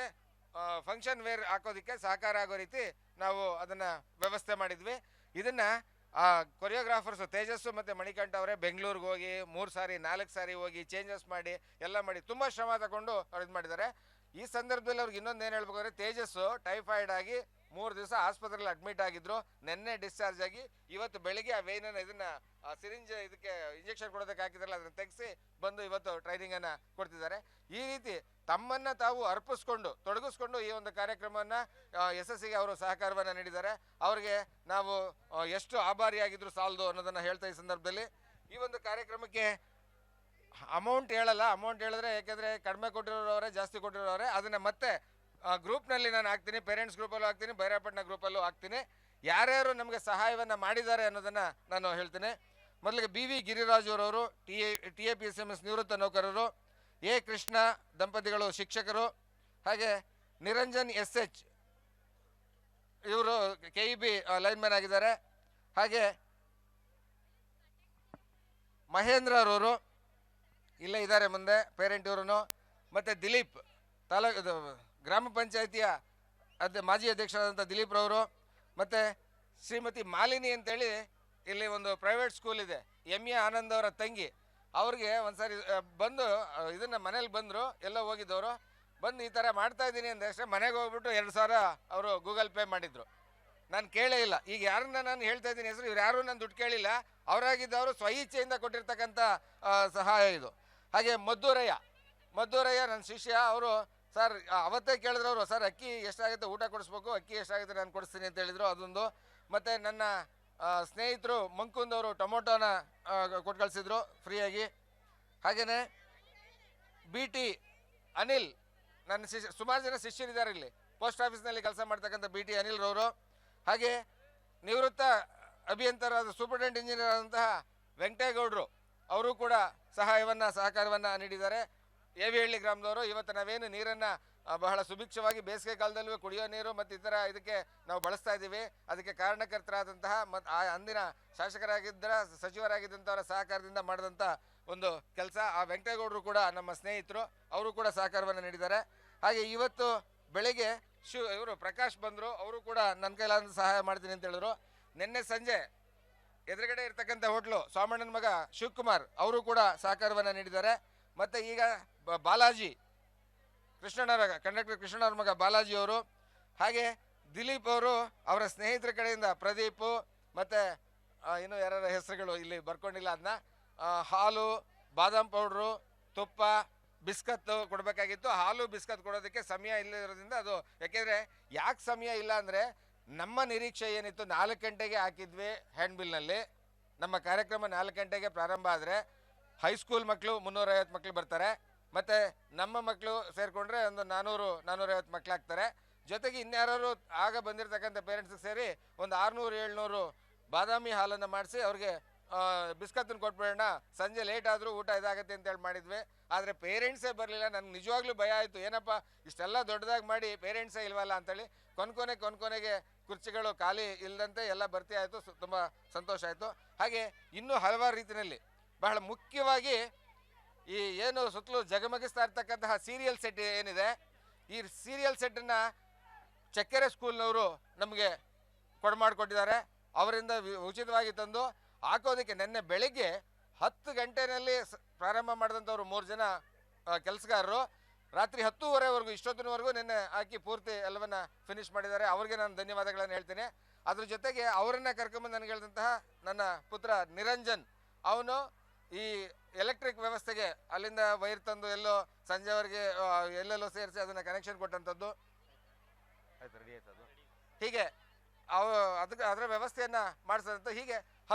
ಫಂಕ್ಷನ್ ವೇರ್ ಹಾಕೋದಕ್ಕೆ ಸಹಕಾರ ಆಗೋ ರೀತಿ ನಾವು ಅದನ್ನು ವ್ಯವಸ್ಥೆ ಮಾಡಿದ್ವಿ. ಇದನ್ನು ಕೊರಿಯೋಗ್ರಾಫರ್ಸು ತೇಜಸ್ಸು ಮತ್ತು ಮಣಿಕಂಠ ಅವರೇ ಬೆಂಗಳೂರಿಗೆ ಹೋಗಿ 3 ಸಾರಿ 4 ಸಾರಿ ಹೋಗಿ ಚೇಂಜಸ್ ಮಾಡಿ ಎಲ್ಲ ಮಾಡಿ ತುಂಬ ಶ್ರಮ ತಗೊಂಡು ಅವ್ರು ಇದು ಮಾಡಿದ್ದಾರೆ. ಈ ಸಂದರ್ಭದಲ್ಲಿ ಅವ್ರಿಗೆ ಇನ್ನೊಂದು ಏನು ಹೇಳ್ಬೇಕು ಅಂದರೆ, ತೇಜಸ್ಸು ಟೈಫಾಯ್ಡ್ ಆಗಿ 3 ದಿವಸ ಆಸ್ಪತ್ರೆಯಲ್ಲಿ ಅಡ್ಮಿಟ್ ಆಗಿದ್ರು. ನಿನ್ನೆ ಡಿಸ್ಚಾರ್ಜ್ ಆಗಿ ಇವತ್ತು ಬೆಳಿಗ್ಗೆ ಆ ವೇನನ್ನು ಇದನ್ನು ಸಿರಿಂಜ್ ಇದಕ್ಕೆ ಇಂಜೆಕ್ಷನ್ ಕೊಡೋದಕ್ಕೆ ಹಾಕಿದ್ರಲ್ಲ ಅದನ್ನು ತೆಗೆಸಿ ಬಂದು ಇವತ್ತು ಟ್ರೈನಿಂಗನ್ನು ಕೊಡ್ತಿದ್ದಾರೆ. ಈ ರೀತಿ ತಮ್ಮನ್ನು ತಾವು ಅರ್ಪಿಸ್ಕೊಂಡು ತೊಡಗಿಸ್ಕೊಂಡು ಈ ಒಂದು ಕಾರ್ಯಕ್ರಮವನ್ನು ಯಶಸ್ಸಿಗೆ ಅವರು ಸಹಕಾರವನ್ನು ನೀಡಿದ್ದಾರೆ. ಅವರಿಗೆ ನಾವು ಎಷ್ಟು ಆಭಾರಿಯಾಗಿದ್ರು ಸಾಲದು ಅನ್ನೋದನ್ನು ಹೇಳ್ತಾ ಈ ಸಂದರ್ಭದಲ್ಲಿ ಈ ಒಂದು ಕಾರ್ಯಕ್ರಮಕ್ಕೆ ಅಮೌಂಟ್ ಹೇಳಲ್ಲ. ಅಮೌಂಟ್ ಹೇಳಿದ್ರೆ ಯಾಕೆಂದರೆ ಕಡಿಮೆ ಕೊಟ್ಟಿರೋರವರೇ ಜಾಸ್ತಿ ಕೊಟ್ಟಿರೋರವರೇ ಅದನ್ನು ಮತ್ತೆ ಗ್ರೂಪ್ನಲ್ಲಿ ನಾನು ಹಾಕ್ತೀನಿ, ಪೇರೆಂಟ್ಸ್ ಗ್ರೂಪಲ್ಲೂ ಹಾಕ್ತೀನಿ, ಬೈರಾಪಟ್ಟಣ ಗ್ರೂಪಲ್ಲೂ ಹಾಕ್ತೀನಿ. ಯಾರ್ಯಾರು ನಮಗೆ ಸಹಾಯವನ್ನು ಮಾಡಿದ್ದಾರೆ ಅನ್ನೋದನ್ನು ನಾನು ಹೇಳ್ತೀನಿ. ಮೊದಲಿಗೆ BV ಗಿರಿರಾಜ್ ಅವರವರು TAPSMS ನಿವೃತ್ತ ನೌಕರರು, A ಕೃಷ್ಣ ದಂಪತಿಗಳು ಶಿಕ್ಷಕರು, ಹಾಗೆ ನಿರಂಜನ್ SH ಇವರು KEB ಲೈನ್ಮನ್ ಆಗಿದ್ದಾರೆ. ಹಾಗೆ ಮಹೇಂದ್ರ ಅವರು ಇಲ್ಲೇ ಇದ್ದಾರೆ ಮುಂದೆ, ಪೇರೆಂಟ್ ಇವರು. ಮತ್ತು ದಿಲೀಪ್ ಗ್ರಾಮ ಪಂಚಾಯಿತಿಯ ಮಾಜಿ ಅಧ್ಯಕ್ಷರಾದಂಥ ದಿಲೀಪ್ ರವರು, ಮತ್ತು ಶ್ರೀಮತಿ ಮಾಲಿನಿ ಅಂತೇಳಿ ಇಲ್ಲಿ ಒಂದು ಪ್ರೈವೇಟ್ ಸ್ಕೂಲ್ ಇದೆ, MA ಆನಂದ್ ಅವರ ತಂಗಿ. ಅವ್ರಿಗೆ ಒಂದ್ಸರಿ ಬಂದು ಇದನ್ನು ಮನೇಲಿ ಬಂದರು, ಎಲ್ಲ ಹೋಗಿದ್ದವರು, ಬಂದು ಈ ಥರ ಮಾಡ್ತಾ ಇದ್ದೀನಿ ಅಂದಷ್ಟೇ ಮನೆಗೆ ಹೋಗ್ಬಿಟ್ಟು 2,000 ಅವರು ಗೂಗಲ್ ಪೇ ಮಾಡಿದರು. ನಾನು ಕೇಳೇ ಇಲ್ಲ. ಈಗ ಯಾರನ್ನ ನಾನು ಹೇಳ್ತಾ ಇದ್ದೀನಿ ಹೆಸರು, ಇವ್ರು ಯಾರೂ ನಾನು ದುಡ್ಡು ಕೇಳಿಲ್ಲ, ಅವರಾಗಿದ್ದವರು ಸ್ವಇಚ್ಛೆಯಿಂದ ಕೊಟ್ಟಿರ್ತಕ್ಕಂಥ ಸಹಾಯ ಇದು. ಹಾಗೆ ಮದ್ದೂರಯ್ಯ ನನ್ನ ಶಿಷ್ಯ. ಅವರು ಸರ್ ಅವತ್ತೇ ಕೇಳಿದ್ರು ಅವರು, ಸರ್ ಅಕ್ಕಿ ಎಷ್ಟಾಗುತ್ತೆ ಊಟ ಕೊಡಿಸ್ಬೇಕು, ಅಕ್ಕಿ ಎಷ್ಟಾಗುತ್ತೆ ನಾನು ಕೊಡಿಸ್ತೀನಿ ಅಂತ ಹೇಳಿದರು, ಅದೊಂದು. ಮತ್ತು ನನ್ನ ಸ್ನೇಹಿತರು ಮಂಕುಂದವರು ಟೊಮೊಟೋನ ಕೊಟ್ಟು ಕಳಿಸಿದ್ರು ಫ್ರೀಯಾಗಿ. ಹಾಗೆಯೇ BT ಅನಿಲ್, ನನ್ನ ಸುಮಾರು ಜನ ಶಿಷ್ಯರಿದ್ದಾರೆ ಇಲ್ಲಿ, ಪೋಸ್ಟ್ ಆಫೀಸ್ನಲ್ಲಿ ಕೆಲಸ ಮಾಡ್ತಕ್ಕಂಥ BT ಅನಿಲ್ ರವರು. ಹಾಗೆ ನಿವೃತ್ತ ಅಭಿಯಂತರಾದ ಸೂಪರಿಂಟೆಂಡೆಂಟ್ ಇಂಜಿನಿಯರ್ ಆದಂತಹ ವೆಂಕಟೇಗೌಡರು, ಅವರು ಕೂಡ ಸಹಕಾರವನ್ನು ನೀಡಿದ್ದಾರೆ. ಏವಿಹಳ್ಳಿ ಗ್ರಾಮದವರು. ಇವತ್ತು ನಾವೇನು ನೀರನ್ನು ಬಹಳ ಸುಭಿಕ್ಷವಾಗಿ ಬೇಸಿಗೆ ಕಾಲದಲ್ಲೂ ಕುಡಿಯೋ ನೀರು ಮತ್ತು ಇತರ ಇದಕ್ಕೆ ನಾವು ಬಳಸ್ತಾ ಇದ್ದೀವಿ, ಅದಕ್ಕೆ ಕಾರಣಕರ್ತರಾದಂತಹ ಮತ್ತು ಅಂದಿನ ಸಚಿವರಾಗಿದ್ದಂಥವರ ಸಹಕಾರದಿಂದ ಮಾಡಿದಂಥ ಒಂದು ಕೆಲಸ. ಆ ವೆಂಕಟೇಗೌಡರು ಕೂಡ ನಮ್ಮ ಸ್ನೇಹಿತರು, ಅವರು ಕೂಡ ಸಹಕಾರವನ್ನು ನೀಡಿದ್ದಾರೆ. ಹಾಗೆ ಇವತ್ತು ಬೆಳಗ್ಗೆ ಇವರು ಪ್ರಕಾಶ್ ಬಂದರು, ಅವರು ಕೂಡ ನನ್ನ ಕೈಲಾದ ಸಹಾಯ ಮಾಡ್ತೀನಿ ಅಂತ ಹೇಳಿದ್ರು. ನಿನ್ನೆ ಸಂಜೆ ಎದುರುಗಡೆ ಇರ್ತಕ್ಕಂಥ ಹೋಟ್ಲು ಸ್ವಾಮಣ್ಣನ ಮಗ ಶಿವಕುಮಾರ್, ಅವರು ಕೂಡ ಸಹಕಾರವನ್ನು ನೀಡಿದ್ದಾರೆ. ಮತ್ತು ಈಗ ಬಾಲಾಜಿ ಕಂಡಕ್ಟರ್ ಕೃಷ್ಣಣ್ಣವ್ರ ಮಗ ಬಾಲಾಜಿ ಅವರು, ಹಾಗೆ ದಿಲೀಪ್ ಅವರು, ಅವರ ಸ್ನೇಹಿತರ ಕಡೆಯಿಂದ ಪ್ರದೀಪ್, ಮತ್ತು ಇನ್ನೂ ಯಾರ ಹೆಸರುಗಳು ಇಲ್ಲಿ ಬರ್ಕೊಂಡಿಲ್ಲ, ಅದನ್ನ ಹಾಲು, ಬಾದಾಮ್ ಪೌಡ್ರು, ತುಪ್ಪ, ಬಿಸ್ಕತ್ತು ಕೊಡಬೇಕಾಗಿತ್ತು. ಹಾಲು ಬಿಸ್ಕತ್ ಕೊಡೋದಕ್ಕೆ ಸಮಯ ಇಲ್ಲದಿರೋದ್ರಿಂದ ಅದು, ಯಾಕೆ ಸಮಯ ಇಲ್ಲ ಅಂದರೆ ನಮ್ಮ ನಿರೀಕ್ಷೆ ಏನಿತ್ತು 4 ಗಂಟೆಗೆ ಹಾಕಿದ್ವಿ ಹ್ಯಾಂಡ್ಬಿಲ್ನಲ್ಲಿ. ನಮ್ಮ ಕಾರ್ಯಕ್ರಮ 4 ಗಂಟೆಗೆ ಪ್ರಾರಂಭ ಆದರೆ ಹೈಸ್ಕೂಲ್ ಮಕ್ಕಳು 350 ಮಕ್ಕಳು ಬರ್ತಾರೆ, ಮತ್ತು ನಮ್ಮ ಮಕ್ಕಳು ಸೇರಿಕೊಂಡ್ರೆ ಒಂದು 400-450 ಮಕ್ಕಳಾಗ್ತಾರೆ. ಜೊತೆಗೆ ಇನ್ಯಾರು ಆಗ ಬಂದಿರತಕ್ಕಂಥ ಪೇರೆಂಟ್ಸ್ಗೆ ಸೇರಿ ಒಂದು 600-700 ಬಾದಾಮಿ ಹಾಲನ್ನು ಮಾಡಿಸಿ ಅವ್ರಿಗೆ ಬಿಸ್ಕತ್ತನ್ನು ಕೊಟ್ಬಿಡೋಣ, ಸಂಜೆ ಲೇಟ್ ಆದರೂ ಊಟ ಇದಾಗತ್ತೆ ಅಂತೇಳಿ ಮಾಡಿದ್ವಿ. ಆದರೆ ಪೇರೆಂಟ್ಸೇ ಬರಲಿಲ್ಲ. ನನಗೆ ನಿಜವಾಗ್ಲೂ ಭಯ ಆಯಿತು, ಏನಪ್ಪ ಇಷ್ಟೆಲ್ಲ ದೊಡ್ಡದಾಗಿ ಮಾಡಿ ಪೇರೆಂಟ್ಸೇ ಇಲ್ವಲ್ಲ ಅಂತೇಳಿ. ಕೊನೆಗೆ ಕುರ್ಚಿಗಳು ಖಾಲಿ ಇಲ್ಲದಂತೆ ಎಲ್ಲ ಭರ್ತಿ ಆಯಿತು. ತುಂಬ ಸಂತೋಷ ಆಯಿತು. ಹಾಗೆ ಇನ್ನೂ ಹಲವಾರು ರೀತಿಯಲ್ಲಿ ಬಹಳ ಮುಖ್ಯವಾಗಿ ಈ ಏನು ಸುತ್ತಲೂ ಜಗಮಗಿಸ್ತಾ ಇರ್ತಕ್ಕಂತಹ ಸೀರಿಯಲ್ ಸೆಟ್ ಏನಿದೆ, ಈ ಸೀರಿಯಲ್ ಸೆಟ್ಟನ್ನು ಚಕ್ಕೆರೆ ಸ್ಕೂಲ್ನವರು ನಮಗೆ ಮಾಡಿಕೊಟ್ಟಿದ್ದಾರೆ. ಅವರಿಂದ ಉಚಿತವಾಗಿ ತಂದು ಹಾಕೋದಕ್ಕೆ ನಿನ್ನೆ ಬೆಳಿಗ್ಗೆ 10 ಗಂಟೆಯಲ್ಲಿ ಪ್ರಾರಂಭ ಮಾಡಿದಂಥವ್ರು 3 ಜನ ಕೆಲಸಗಾರರು ರಾತ್ರಿ 10:30ವರೆಗೂ ಇಷ್ಟೊತ್ತಿನವರೆಗೂ ನಿನ್ನೆ ಹಾಕಿ ಪೂರ್ತಿ ಎಲ್ಲವನ್ನ ಫಿನಿಶ್ ಮಾಡಿದ್ದಾರೆ. ಅವ್ರಿಗೆ ನಾನು ಧನ್ಯವಾದಗಳನ್ನು ಹೇಳ್ತೀನಿ. ಅದ್ರ ಜೊತೆಗೆ ಅವರನ್ನ ಕರ್ಕೊಂಬಂದು ನನಗೆ ಹೇಳಿದಂತಹ ನನ್ನ ಪುತ್ರ ನಿರಂಜನ್, ಅವನು ಈ ಎಲೆಕ್ಟ್ರಿಕ್ ವ್ಯವಸ್ಥೆಗೆ ಅಲ್ಲಿಂದ ವೈರ್ ತಂದು ಎಲ್ಲೋ ಸಂಜೆವರೆಗೆ ಎಲ್ಲೆಲ್ಲೋ ಸೇರಿಸಿ ಅದನ್ನು ಕನೆಕ್ಷನ್ ಕೊಟ್ಟಂಥದ್ದು. ಆಯ್ತು, ರೆಡಿ ಆಯ್ತು ಅದು. ಹೀಗೆ ಅದರ ವ್ಯವಸ್ಥೆಯನ್ನು ಮಾಡಿಸಿದಂಥ ಹೀಗೆ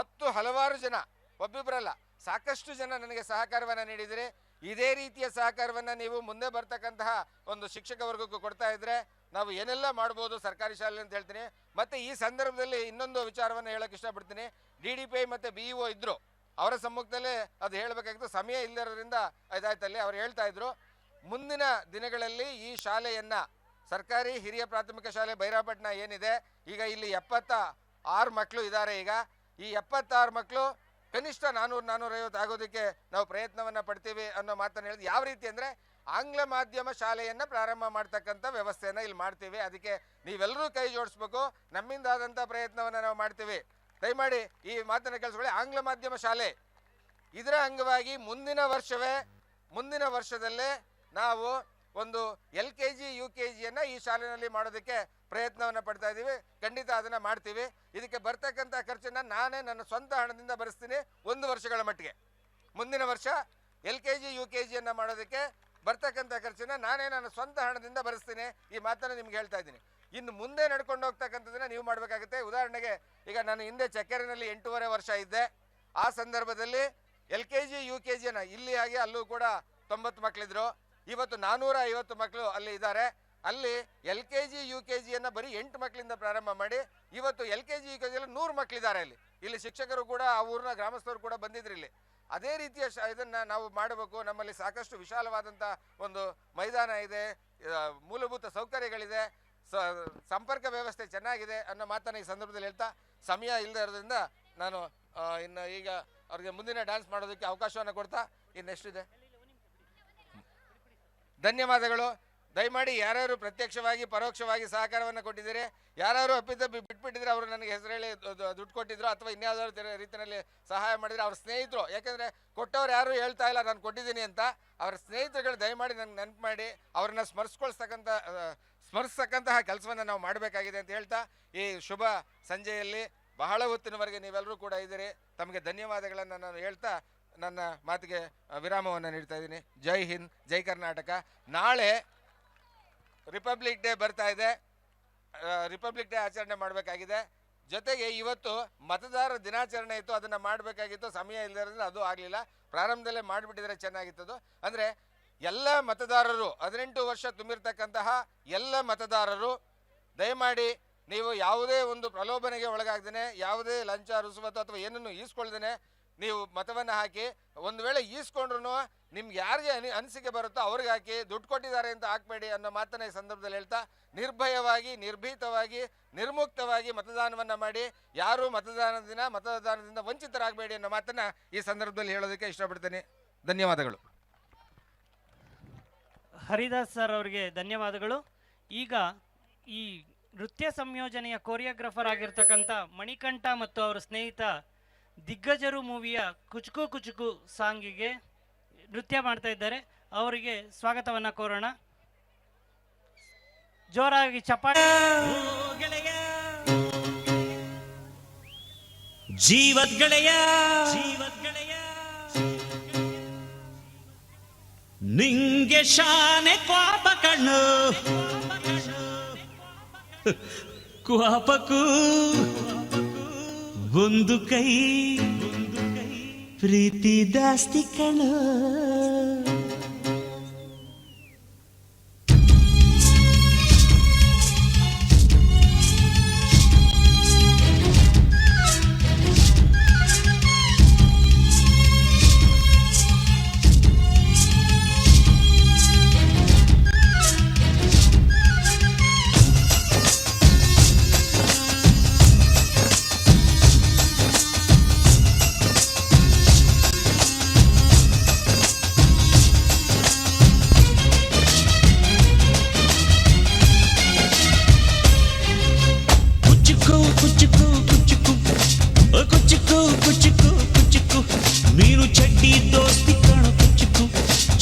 ಹಲವಾರು ಜನ, ಒಬ್ಬಿಬ್ಬರಲ್ಲ ಸಾಕಷ್ಟು ಜನ ನನಗೆ ಸಹಕಾರವನ್ನು ನೀಡಿದರೆ, ಇದೇ ರೀತಿಯ ಸಹಕಾರವನ್ನು ನೀವು ಮುಂದೆ ಬರ್ತಕ್ಕಂತಹ ಒಂದು ಶಿಕ್ಷಕ ವರ್ಗಕ್ಕೂ ಕೊಡ್ತಾ ಇದ್ರೆ ನಾವು ಏನೆಲ್ಲ ಮಾಡ್ಬೋದು ಸರ್ಕಾರಿ ಶಾಲೆ ಅಂತ ಹೇಳ್ತೀನಿ. ಮತ್ತು ಈ ಸಂದರ್ಭದಲ್ಲಿ ಇನ್ನೊಂದು ವಿಚಾರವನ್ನು ಹೇಳೋಕ್ಕೆ ಇಷ್ಟಪಡ್ತೀನಿ. DDPI ಮತ್ತು BEO ಇದ್ದರು, ಅವರ ಸಮ್ಮುಖದಲ್ಲೇ ಅದು ಹೇಳಬೇಕಾಗಿತ್ತು, ಸಮಯ ಇಲ್ಲದಿರೋದ್ರಿಂದ ಇದಾಯ್ತಲ್ಲಿ. ಅವ್ರು ಹೇಳ್ತಾ ಇದ್ರು, ಮುಂದಿನ ದಿನಗಳಲ್ಲಿ ಈ ಶಾಲೆಯನ್ನು ಸರ್ಕಾರಿ ಹಿರಿಯ ಪ್ರಾಥಮಿಕ ಶಾಲೆ ಬೈರಾಪಟ್ಟಣ ಏನಿದೆ, ಈಗ ಇಲ್ಲಿ 76 ಮಕ್ಕಳು ಇದ್ದಾರೆ. ಈಗ ಈ 76 ಮಕ್ಕಳು ಕನಿಷ್ಠ 400-450 ಆಗೋದಕ್ಕೆ ನಾವು ಪ್ರಯತ್ನವನ್ನು ಪಡ್ತೀವಿ ಅನ್ನೋ ಮಾತನ್ನು ಹೇಳಿದ್ವಿ. ಯಾವ ರೀತಿ ಅಂದರೆ ಆಂಗ್ಲ ಮಾಧ್ಯಮ ಶಾಲೆಯನ್ನು ಪ್ರಾರಂಭ ಮಾಡ್ತಕ್ಕಂಥ ವ್ಯವಸ್ಥೆಯನ್ನು ಇಲ್ಲಿ ಮಾಡ್ತೀವಿ. ಅದಕ್ಕೆ ನೀವೆಲ್ಲರೂ ಕೈ ಜೋಡಿಸ್ಬೇಕು, ನಮ್ಮಿಂದಾದಂಥ ಪ್ರಯತ್ನವನ್ನು ನಾವು ಮಾಡ್ತೀವಿ. ದಯಮಾಡಿ ಈ ಮಾತನ್ನು ಕೇಳಿಸ್ಕೊಳ್ಳಿ. ಆಂಗ್ಲ ಮಾಧ್ಯಮ ಶಾಲೆ ಇದರ ಅಂಗವಾಗಿ ಮುಂದಿನ ವರ್ಷದಲ್ಲೇ ನಾವು ಒಂದು LKG UKGಯನ್ನು ಈ ಶಾಲೆಯಲ್ಲಿ ಮಾಡೋದಕ್ಕೆ ಪ್ರಯತ್ನವನ್ನು ಪಡ್ತಾ ಇದ್ದೀವಿ. ಖಂಡಿತ ಅದನ್ನು ಮಾಡ್ತೀವಿ. ಇದಕ್ಕೆ ಬರ್ತಕ್ಕಂಥ ಖರ್ಚನ್ನು ನಾನೇ ನನ್ನ ಸ್ವಂತ ಹಣದಿಂದ ಭರಿಸ್ತೀನಿ 1 ವರ್ಷಗಳ ಮಟ್ಟಿಗೆ. ಮುಂದಿನ ವರ್ಷ LKG UKGಯನ್ನು ಮಾಡೋದಕ್ಕೆ ಬರ್ತಕ್ಕಂಥ ಖರ್ಚನ್ನು ನಾನೇ ನನ್ನ ಸ್ವಂತ ಹಣದಿಂದ ಭರಿಸ್ತೀನಿ. ಈ ಮಾತನ್ನು ನಿಮ್ಗೆ ಹೇಳ್ತಾ ಇದ್ದೀನಿ. ಇನ್ನು ಮುಂದೆ ನಡ್ಕೊಂಡು ಹೋಗ್ತಕ್ಕಂಥದ್ದನ್ನು ನೀವು ಮಾಡಬೇಕಾಗುತ್ತೆ. ಉದಾಹರಣೆಗೆ ಈಗ ನಾನು ಹಿಂದೆ ಚಕ್ಕೆರೆನಲ್ಲಿ 8.5 ವರ್ಷ ಇದ್ದೆ. ಆ ಸಂದರ್ಭದಲ್ಲಿ LKG UKGಯನ್ನು ಇಲ್ಲಿ ಹಾಗೆ ಅಲ್ಲೂ ಕೂಡ 90 ಮಕ್ಕಳಿದ್ರು. ಇವತ್ತು 450 ಮಕ್ಕಳು ಅಲ್ಲಿ ಇದ್ದಾರೆ. ಅಲ್ಲಿ LKG UKGಯನ್ನು ಬರೀ 8 ಮಕ್ಕಳಿಂದ ಪ್ರಾರಂಭ ಮಾಡಿ ಇವತ್ತು LKG UKGಯಲ್ಲಿ 100 ಮಕ್ಕಳಿದ್ದಾರೆ. ಇಲ್ಲಿ ಶಿಕ್ಷಕರು ಕೂಡ ಆ ಊರಿನ ಗ್ರಾಮಸ್ಥರು ಕೂಡ ಬಂದಿದ್ರು ಇಲ್ಲಿ. ಅದೇ ರೀತಿಯ ಇದನ್ನು ನಾವು ಮಾಡಬೇಕು. ನಮ್ಮಲ್ಲಿ ಸಾಕಷ್ಟು ವಿಶಾಲವಾದಂಥ ಒಂದು ಮೈದಾನ ಇದೆ, ಮೂಲಭೂತ ಸೌಕರ್ಯಗಳಿದೆ, ಸಂಪರ್ಕ ವ್ಯವಸ್ಥೆ ಚೆನ್ನಾಗಿದೆ ಅನ್ನೋ ಮಾತನ್ನು ಈ ಸಂದರ್ಭದಲ್ಲಿ ಹೇಳ್ತಾ, ಸಮಯ ಇಲ್ಲದೆ ಇರೋದ್ರಿಂದ ನಾನು ಇನ್ನು ಈಗ ಅವ್ರಿಗೆ ಮುಂದಿನ ಡ್ಯಾನ್ಸ್ ಮಾಡೋದಕ್ಕೆ ಅವಕಾಶವನ್ನು ಕೊಡ್ತಾ ಇನ್ನೆಷ್ಟಿದೆ. ಧನ್ಯವಾದಗಳು. ದಯಮಾಡಿ ಯಾರ್ಯಾರು ಪ್ರತ್ಯಕ್ಷವಾಗಿ ಪರೋಕ್ಷವಾಗಿ ಸಹಕಾರವನ್ನು ಕೊಟ್ಟಿದ್ದೀರಿ, ಯಾರು ಅಪ್ಪಿತಪ್ಪಿ ಬಿಟ್ಬಿಟ್ಟಿದ್ರೆ ಅವರು ನನಗೆ ಹೆಸರು ಹೇಳಿ ದುಡ್ಡು ಕೊಟ್ಟಿದ್ರು ಅಥವಾ ಇನ್ಯಾವುದಾದ್ರು ರೀತಿಯಲ್ಲಿ ಸಹಾಯ ಮಾಡಿದರೆ ಅವ್ರ ಸ್ನೇಹಿತರು, ಯಾಕೆಂದರೆ ಕೊಟ್ಟವ್ರು ಯಾರು ಹೇಳ್ತಾ ಇಲ್ಲ ನಾನು ಕೊಟ್ಟಿದ್ದೀನಿ ಅಂತ, ಅವರ ಸ್ನೇಹಿತರುಗಳು ದಯಮಾಡಿ ನನಗೆ ನೆನಪು ಮಾಡಿ ಅವ್ರನ್ನ ಸ್ಮರಿಸ್ತಕ್ಕಂತಹ ಕೆಲಸವನ್ನು ನಾವು ಮಾಡಬೇಕಾಗಿದೆ ಅಂತ ಹೇಳ್ತಾ, ಈ ಶುಭ ಸಂಜೆಯಲ್ಲಿ ಬಹಳ ಹೊತ್ತಿನವರೆಗೆ ನೀವೆಲ್ಲರೂ ಕೂಡ ಇದ್ದೀರಿ. ತಮಗೆ ಧನ್ಯವಾದಗಳನ್ನು ನಾನು ಹೇಳ್ತಾ ನನ್ನ ಮಾತಿಗೆ ವಿರಾಮವನ್ನು ನೀಡ್ತಾ ಇದ್ದೀನಿ. ಜೈ ಹಿಂದ್, ಜೈ ಕರ್ನಾಟಕ. ನಾಳೆ ರಿಪಬ್ಲಿಕ್ ಡೇ ಬರ್ತಾ ಇದೆ. ರಿಪಬ್ಲಿಕ್ ಡೇ ಆಚರಣೆ ಮಾಡಬೇಕಾಗಿದೆ. ಜೊತೆಗೆ ಇವತ್ತು ಮತದಾರರ ದಿನಾಚರಣೆ ಇತ್ತು, ಅದನ್ನು ಮಾಡಬೇಕಾಗಿತ್ತು, ಸಮಯ ಇಲ್ಲದಿರೋದ್ರಿಂದ ಅದು ಆಗಲಿಲ್ಲ. ಪ್ರಾರಂಭದಲ್ಲೇ ಮಾಡಿಬಿಟ್ಟಿದ್ರೆ ಚೆನ್ನಾಗಿತ್ತದು. ಅಂದರೆ ಎಲ್ಲ ಮತದಾರರು, 18 ವರ್ಷ ತುಂಬಿರ್ತಕ್ಕಂತಹ ಎಲ್ಲ ಮತದಾರರು ದಯಮಾಡಿ ನೀವು ಯಾವುದೇ ಒಂದು ಪ್ರಲೋಭನೆಗೆ ಒಳಗಾಗ್ದೇನೆ, ಯಾವುದೇ ಲಂಚ ರುಸುವತ್ತು ಅಥವಾ ಏನನ್ನು ಈಸ್ಕೊಳ್ದೇನೆ ನೀವು ಮತವನ್ನು ಹಾಕಿ. ಒಂದು ವೇಳೆ ಈಸ್ಕೊಂಡ್ರು ನಿಮ್ಗೆ ಯಾರಿಗೆ ಅನಿಸಿಕೆ ಬರುತ್ತೋ ಅವ್ರಿಗೆ ಹಾಕಿ, ದುಡ್ಡು ಕೊಟ್ಟಿದ್ದಾರೆ ಅಂತ ಹಾಕಬೇಡಿ ಅನ್ನೋ ಮಾತನ್ನ ಈ ಸಂದರ್ಭದಲ್ಲಿ ಹೇಳ್ತಾ, ನಿರ್ಭಯವಾಗಿ, ನಿರ್ಭೀತವಾಗಿ, ನಿರ್ಮುಕ್ತವಾಗಿ ಮತದಾನವನ್ನು ಮಾಡಿ. ಯಾರು ಮತದಾನದಿಂದ ವಂಚಿತರಾಗಬೇಡಿ ಅನ್ನೋ ಮಾತನ್ನು ಈ ಸಂದರ್ಭದಲ್ಲಿ ಹೇಳೋದಕ್ಕೆ ಇಷ್ಟಪಡ್ತೇನೆ. ಧನ್ಯವಾದಗಳು. ಹರಿದಾಸ್ ಸರ್ ಅವರಿಗೆ ಧನ್ಯವಾದಗಳು. ಈಗ ಈ ನೃತ್ಯ ಸಂಯೋಜನೆಯ ಕೊರಿಯೋಗ್ರಾಫರ್ ಆಗಿರ್ತಕ್ಕಂಥ ಮಣಿಕಂಠ ಮತ್ತು ಅವರ ಸ್ನೇಹಿತ ದಿಗ್ಗಜರು ಮೂವಿಯ ಕುಚುಕು ಕುಚುಕು ಸಾಂಗಿಗೆ ನೃತ್ಯ ಮಾಡ್ತಾ ಇದ್ದಾರೆ. ಅವರಿಗೆ ಸ್ವಾಗತವನ್ನು ಕೋರೋಣ. ಜೋರಾಗಿ ಚಪ್ಪಾಳೆ. ಜೀವದ್ಗೆಳೆಯ ನಿಂಗೆ ಶಾನೆ ಕ್ವಾಪ ಕಣ್ಣು, ಕ್ವಾಪಕ್ಕೂ ಒಂದು ಕೈ ಪ್ರೀತಿ ದಾಸ್ತಿ ಕಣ್ಣು. ನೀನು ಚಡ್ಡಿ ದೋಸ್ತಿ ಕಣ ಕುಚ್ಚುಕು,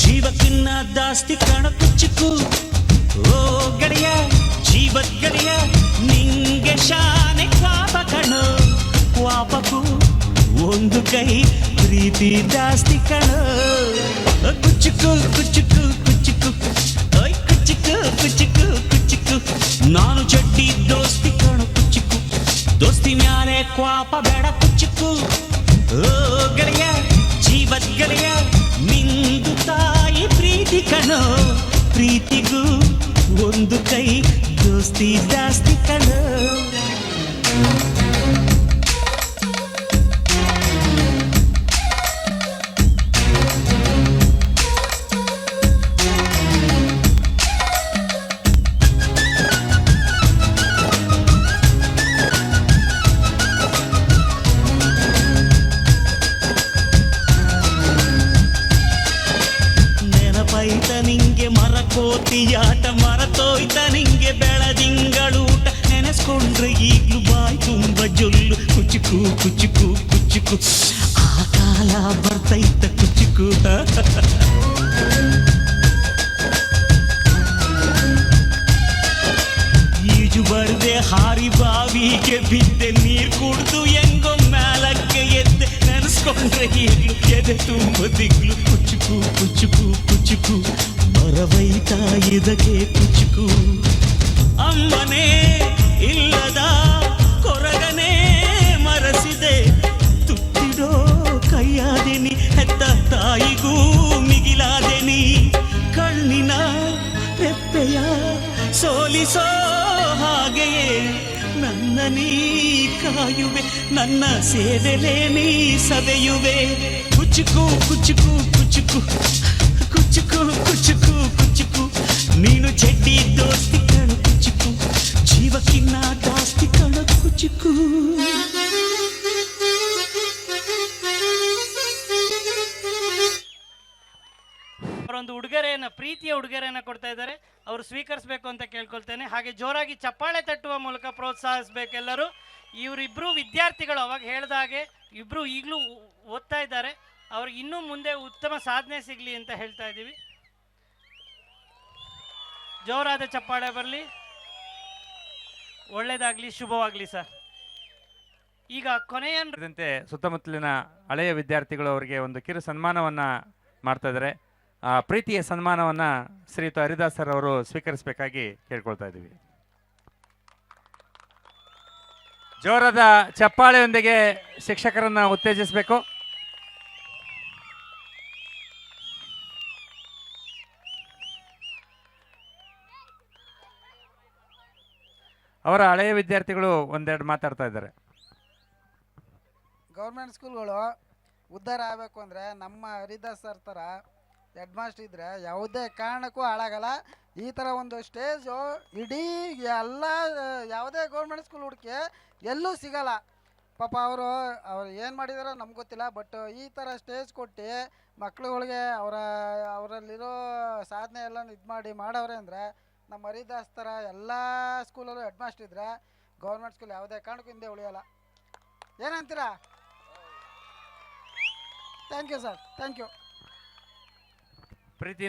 ಜೀವಕ್ಕಿನ್ನ ದಾಸ್ತಿ ಕಣ ಕುಚ್ಚುಕು. ಓ ಗೆಳೆಯ, ಜೀವದ ಗೆಳೆಯ, ನಿಂಗೆ ಶಾನೆ ಕ್ವಾಪ ಕಣ, ಕ್ವಾಪಕ್ಕೂ ಒಂದು ಕೈ ಪ್ರೀತಿ ದಾಸ್ತಿ ಕಣ. ಕುಚ್ಚುಕು ಕುಚ್ಚುಕು ಕುಚ್ಚುಕು, ಕುಚ್ಚುಕು ಕುಚ್ಚುಕು ಕುಚ್ಚುಕು. ನಾನು ಚಡ್ಡಿ ದೋಸ್ತಿ ಕಣ ಕುಚ್ಚುಕು, ದೋಸ್ತಿ ಮ್ಯಾಲೆ ಕ್ವಾಪ ಬೇಡ ಕುಚ್ಚುಕು. ಓ ಗೆಳೆಯ, ಜೀವದ ಗೆಳೆಯ, ನಿಂದು ತಾಯಿ ಪ್ರೀತಿ ಕಣೋ, ಪ್ರೀತಿಗೂ ಒಂದು ಕೈ ದೋಸ್ತಿ ಜಾಸ್ತಿ ಕಣೋ. ನಿಂಗೆ ಮರಕೋತಿಯಾಟ, ಮರತೋಯ್ತ ನಿಂಗೆ ಬೆಳದಿಂಗಳೂಟ, ನೆನೆಸ್ಕೊಂಡ್ರೆ ಈಗ್ಲೂ ಬಾಯ್ ತುಂಬ ಜೊಲ್ಲು. ಕುಚುಕು ಕುಚುಕು ಕುಚುಕು, ಆ ಕಾಲ ಬರ್ತೈತ ಕುಚುಕು. ಈಜು ಬರ್ದೆ ಹಾರಿ ಬಾವಿಗೆ ಬಿದ್ದೆ, ನೀರ್ ಕುಡ್ದು ಹೆಂಗೋ ಮ್ಯಾಲಕ್ಕೆ ಎದ್ದೆ, ನೆನೆಸ್ಕೊಂಡ್ರೆ ಈಗ್ಲೂ ಎದೆ ತುಂಬ ದಿಗ್ಲು. ಕುಚುಕು ಕುಚುಕು ಕುಚುಕು, ಮರವೈತ ಇದಕ್ಕೆ ಕುಚುಕು. ಅಮ್ಮನೇ ಇಲ್ಲದ ಕೊರಗನೇ ಮರಸಿದೆ, ತುತ್ತಿಡೋ ಕೈಯಾದೆನಿ, ಹೆತ್ತ ತಾಯಿಗೂ ಮಿಗಿಲಾದೆನಿ. ಕಣ್ಣಿನ ರೆಪ್ಪೆಯ ಸೋಲಿಸೋ ಹಾಗೆಯೇ ನನ್ನ ನೀ ಕಾಯುವೆ, ನನ್ನ ಸೇವೆಲೇ ನೀ ಸವೆಯುವೆ. ಕುಚುಕು ಕುಚುಕು ಕುಚುಕು, ಕುಚುಕು ಕುಚುಕು ಕುಚುಕು, ನೀನು చెడ్డి దోస్తి కణుకుచుకు జీవకిన్న దాస్తి కణకుచుకు ಅವರೊಂದು ಉಡುಗೊರೆಯನ್ನು ಪ್ರೀತಿಯ ಉಡುಗೊರೆಯನ್ನು ಕೊಡ್ತಾ ಇದ್ದಾರೆ. ಅವರು ಸ್ವೀಕರಿಸಬೇಕು ಅಂತ ಕೇಳ್ಕೊಳ್ತೇನೆ. ಹಾಗೆ ಜೋರಾಗಿ ಚಪ್ಪಾಳೆ ತಟ್ಟುವ ಮೂಲಕ ಪ್ರೋತ್ಸಾಹಿಸಬೇಕೆಲ್ಲರೂ. ಇವರಿಬ್ಬರು ವಿದ್ಯಾರ್ಥಿಗಳು ಅವಾಗ ಹೇಳಿದ ಹಾಗೆ ಇಬ್ಬರು ಈಗಲೂ ಓದ್ತಾ ಇದ್ದಾರೆ. ಅವ್ರಿಗೆ ಇನ್ನೂ ಮುಂದೆ ಉತ್ತಮ ಸಾಧನೆ ಸಿಗಲಿ ಅಂತ ಹೇಳ್ತಾ ಇದ್ದೀವಿ. ಜೋರಾದ ಚಪ್ಪಾಳೆ ಬರಲಿ. ಒಳ್ಳೆಯದಾಗಲಿ, ಶುಭವಾಗಲಿ ಸರ್. ಈಗ ಕೊನೆಯ ಸುತ್ತಮುತ್ತಲಿನ ಹಳೆಯ ವಿದ್ಯಾರ್ಥಿಗಳು ಅವರಿಗೆ ಒಂದು ಕಿರು ಸನ್ಮಾನವನ್ನು ಮಾಡ್ತಾ ಇದ್ದಾರೆ. ಆ ಪ್ರೀತಿಯ ಸನ್ಮಾನವನ್ನು ಶ್ರೀಯುತ ಹರಿದಾಸ್ ಸರ್ ಅವರು ಸ್ವೀಕರಿಸಬೇಕಾಗಿ ಕೇಳ್ಕೊಳ್ತಾ ಇದ್ದೀವಿ. ಜೋರಾದ ಚಪ್ಪಾಳೆಯೊಂದಿಗೆ ಶಿಕ್ಷಕರನ್ನು ಉತ್ತೇಜಿಸಬೇಕು. ಅವರ ಹಳೆಯ ವಿದ್ಯಾರ್ಥಿಗಳು ಒಂದೆರಡು ಮಾತಾಡ್ತಾ ಇದ್ದಾರೆ. ಗೌರ್ಮೆಂಟ್ ಸ್ಕೂಲ್ಗಳು ಉದ್ಧಾರ ಆಗಬೇಕು ಅಂದರೆ ನಮ್ಮ ಹರಿದಾಸ್ ಸರ್ ಥರ ಹೆಡ್ ಮಾಸ್ಟರ್ ಇದ್ದರೆ ಯಾವುದೇ ಕಾರಣಕ್ಕೂ ಹಾಳಾಗಲ್ಲ. ಈ ಥರ ಒಂದು ಸ್ಟೇಜು ಇಡೀ ಎಲ್ಲ ಯಾವುದೇ ಗೌರ್ಮೆಂಟ್ ಸ್ಕೂಲ್ ಹುಡುಕಿ ಎಲ್ಲೂ ಸಿಗಲ್ಲ. ಪಾಪ ಅವರು ಏನು ಮಾಡಿದಾರೋ ನಮ್ಗೆ ಗೊತ್ತಿಲ್ಲ. ಬಟ್ ಈ ಥರ ಸ್ಟೇಜ್ ಕೊಟ್ಟು ಮಕ್ಳುಗಳಿಗೆ ಅವರಲ್ಲಿರೋ ಸಾಧನೆ ಎಲ್ಲ ಇದು ಮಾಡವ್ರೆ ಅಂದರೆ ನಮ್ಮ ಹರಿದಾಸ್ ಥರ ಎಲ್ಲ ಸ್ಕೂಲಲ್ಲೂ ಹೆಡ್ ಮಾಸ್ಟರ್ ಇದ್ದರೆ ಗೌರ್ಮೆಂಟ್ ಸ್ಕೂಲ್ ಯಾವುದೇ ಕಾರಣಕ್ಕೂ ಹಿಂದೆ ಉಳಿಯೋಲ್ಲ. ಏನಂತೀರಾ? Thank you sir, thank you. ಪ್ರೀತಿ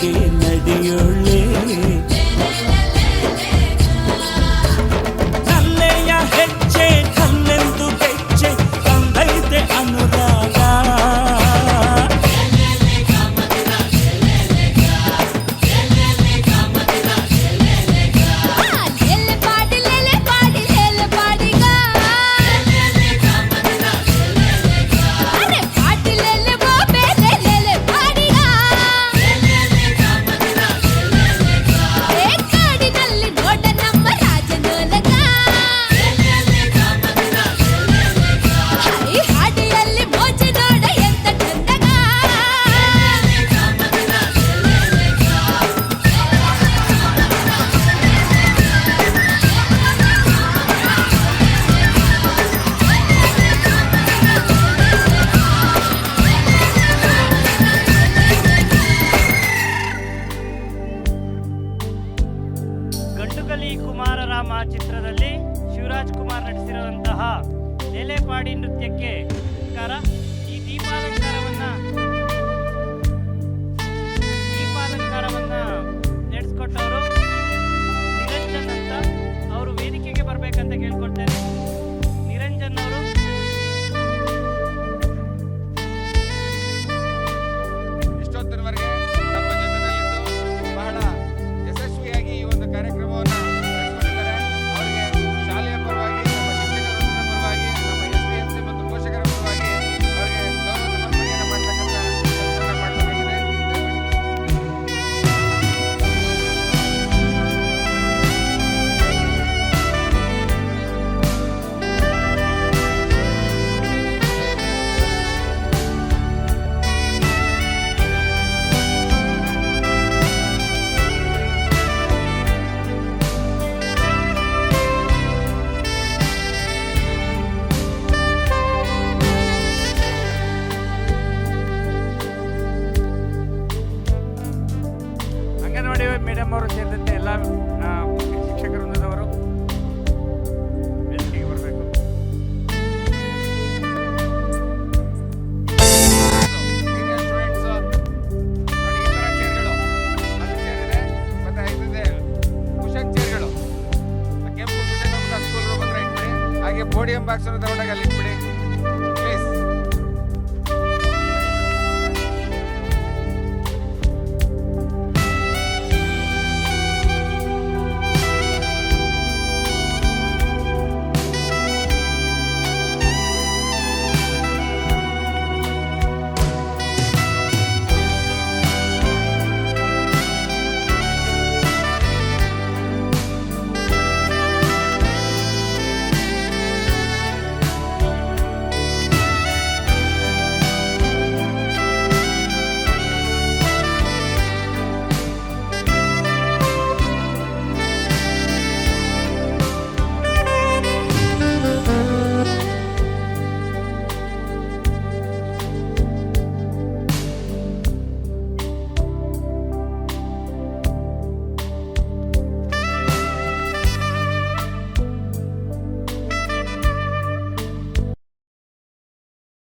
ಜೊತೆಗೆ ನಡೆಯೋಳೆ ಕಲ್ಲೆಯ ಹೆಜ್ಜೆ ಕಲ್ಲೆಂದು ಗೆಜ್ಜೆ ತಂದೈತೆ ಅನುರಾಗ ಗಂಡುಕಲಿ ಕುಮಾರರಾಮ ಚಿತ್ರದಲ್ಲಿ ಶಿವರಾಜ್ ಕುಮಾರ್ ನಟಿಸಿರುವಂತಹ ಲೇಲೆಪಾಡಿ ನೃತ್ಯಕ್ಕೆ ಈ ದೀಪಾಲಂಕಾರವನ್ನ ನಡೆಸ್ಕೊಟ್ಟವರು ನಿರಂಜನ್ ಅಂತ. ಅವರು ವೇದಿಕೆಗೆ ಬರ್ಬೇಕಂತ ಕೇಳ್ಕೊಳ್ತೇನೆ. ನಿರಂಜನ್ ಅವರು ಇಷ್ಟೊತ್ತಿನವರೆಗೆ ನಮ್ಮ ಜೊತೆಯಲ್ಲಿದ್ದು ಬಹಳ ಯಶಸ್ವಿಯಾಗಿ ಈ ಒಂದು ಕಾರ್ಯಕ್ರಮವನ್ನು ನಡೆಸಿಕೊಂಡಿದ್ದಾರೆ. ಅವರಿಗೆ ಶಾಲೆಯ ಪರವಾಗಿ, ನಮ್ಮ ಶಿಕ್ಷಕರ ಪರವಾಗಿ, ನಮ್ಮ SDMC ಮತ್ತು ಪೋಷಕರ ಪರವಾಗಿ ಅವರಿಗೆ ಗೌರವ ಸಮರ್ಪಣೆಯನ್ನು ಮಾಡತಕ್ಕಂಥ ಕೆಲಸವನ್ನು ಮಾಡಬೇಕಾಗಿದೆ. ಅಂಗನವಾಡಿ ಮೇಡಮ್ ಅವರು ಸೇರಿದಂತೆ ಎಲ್ಲ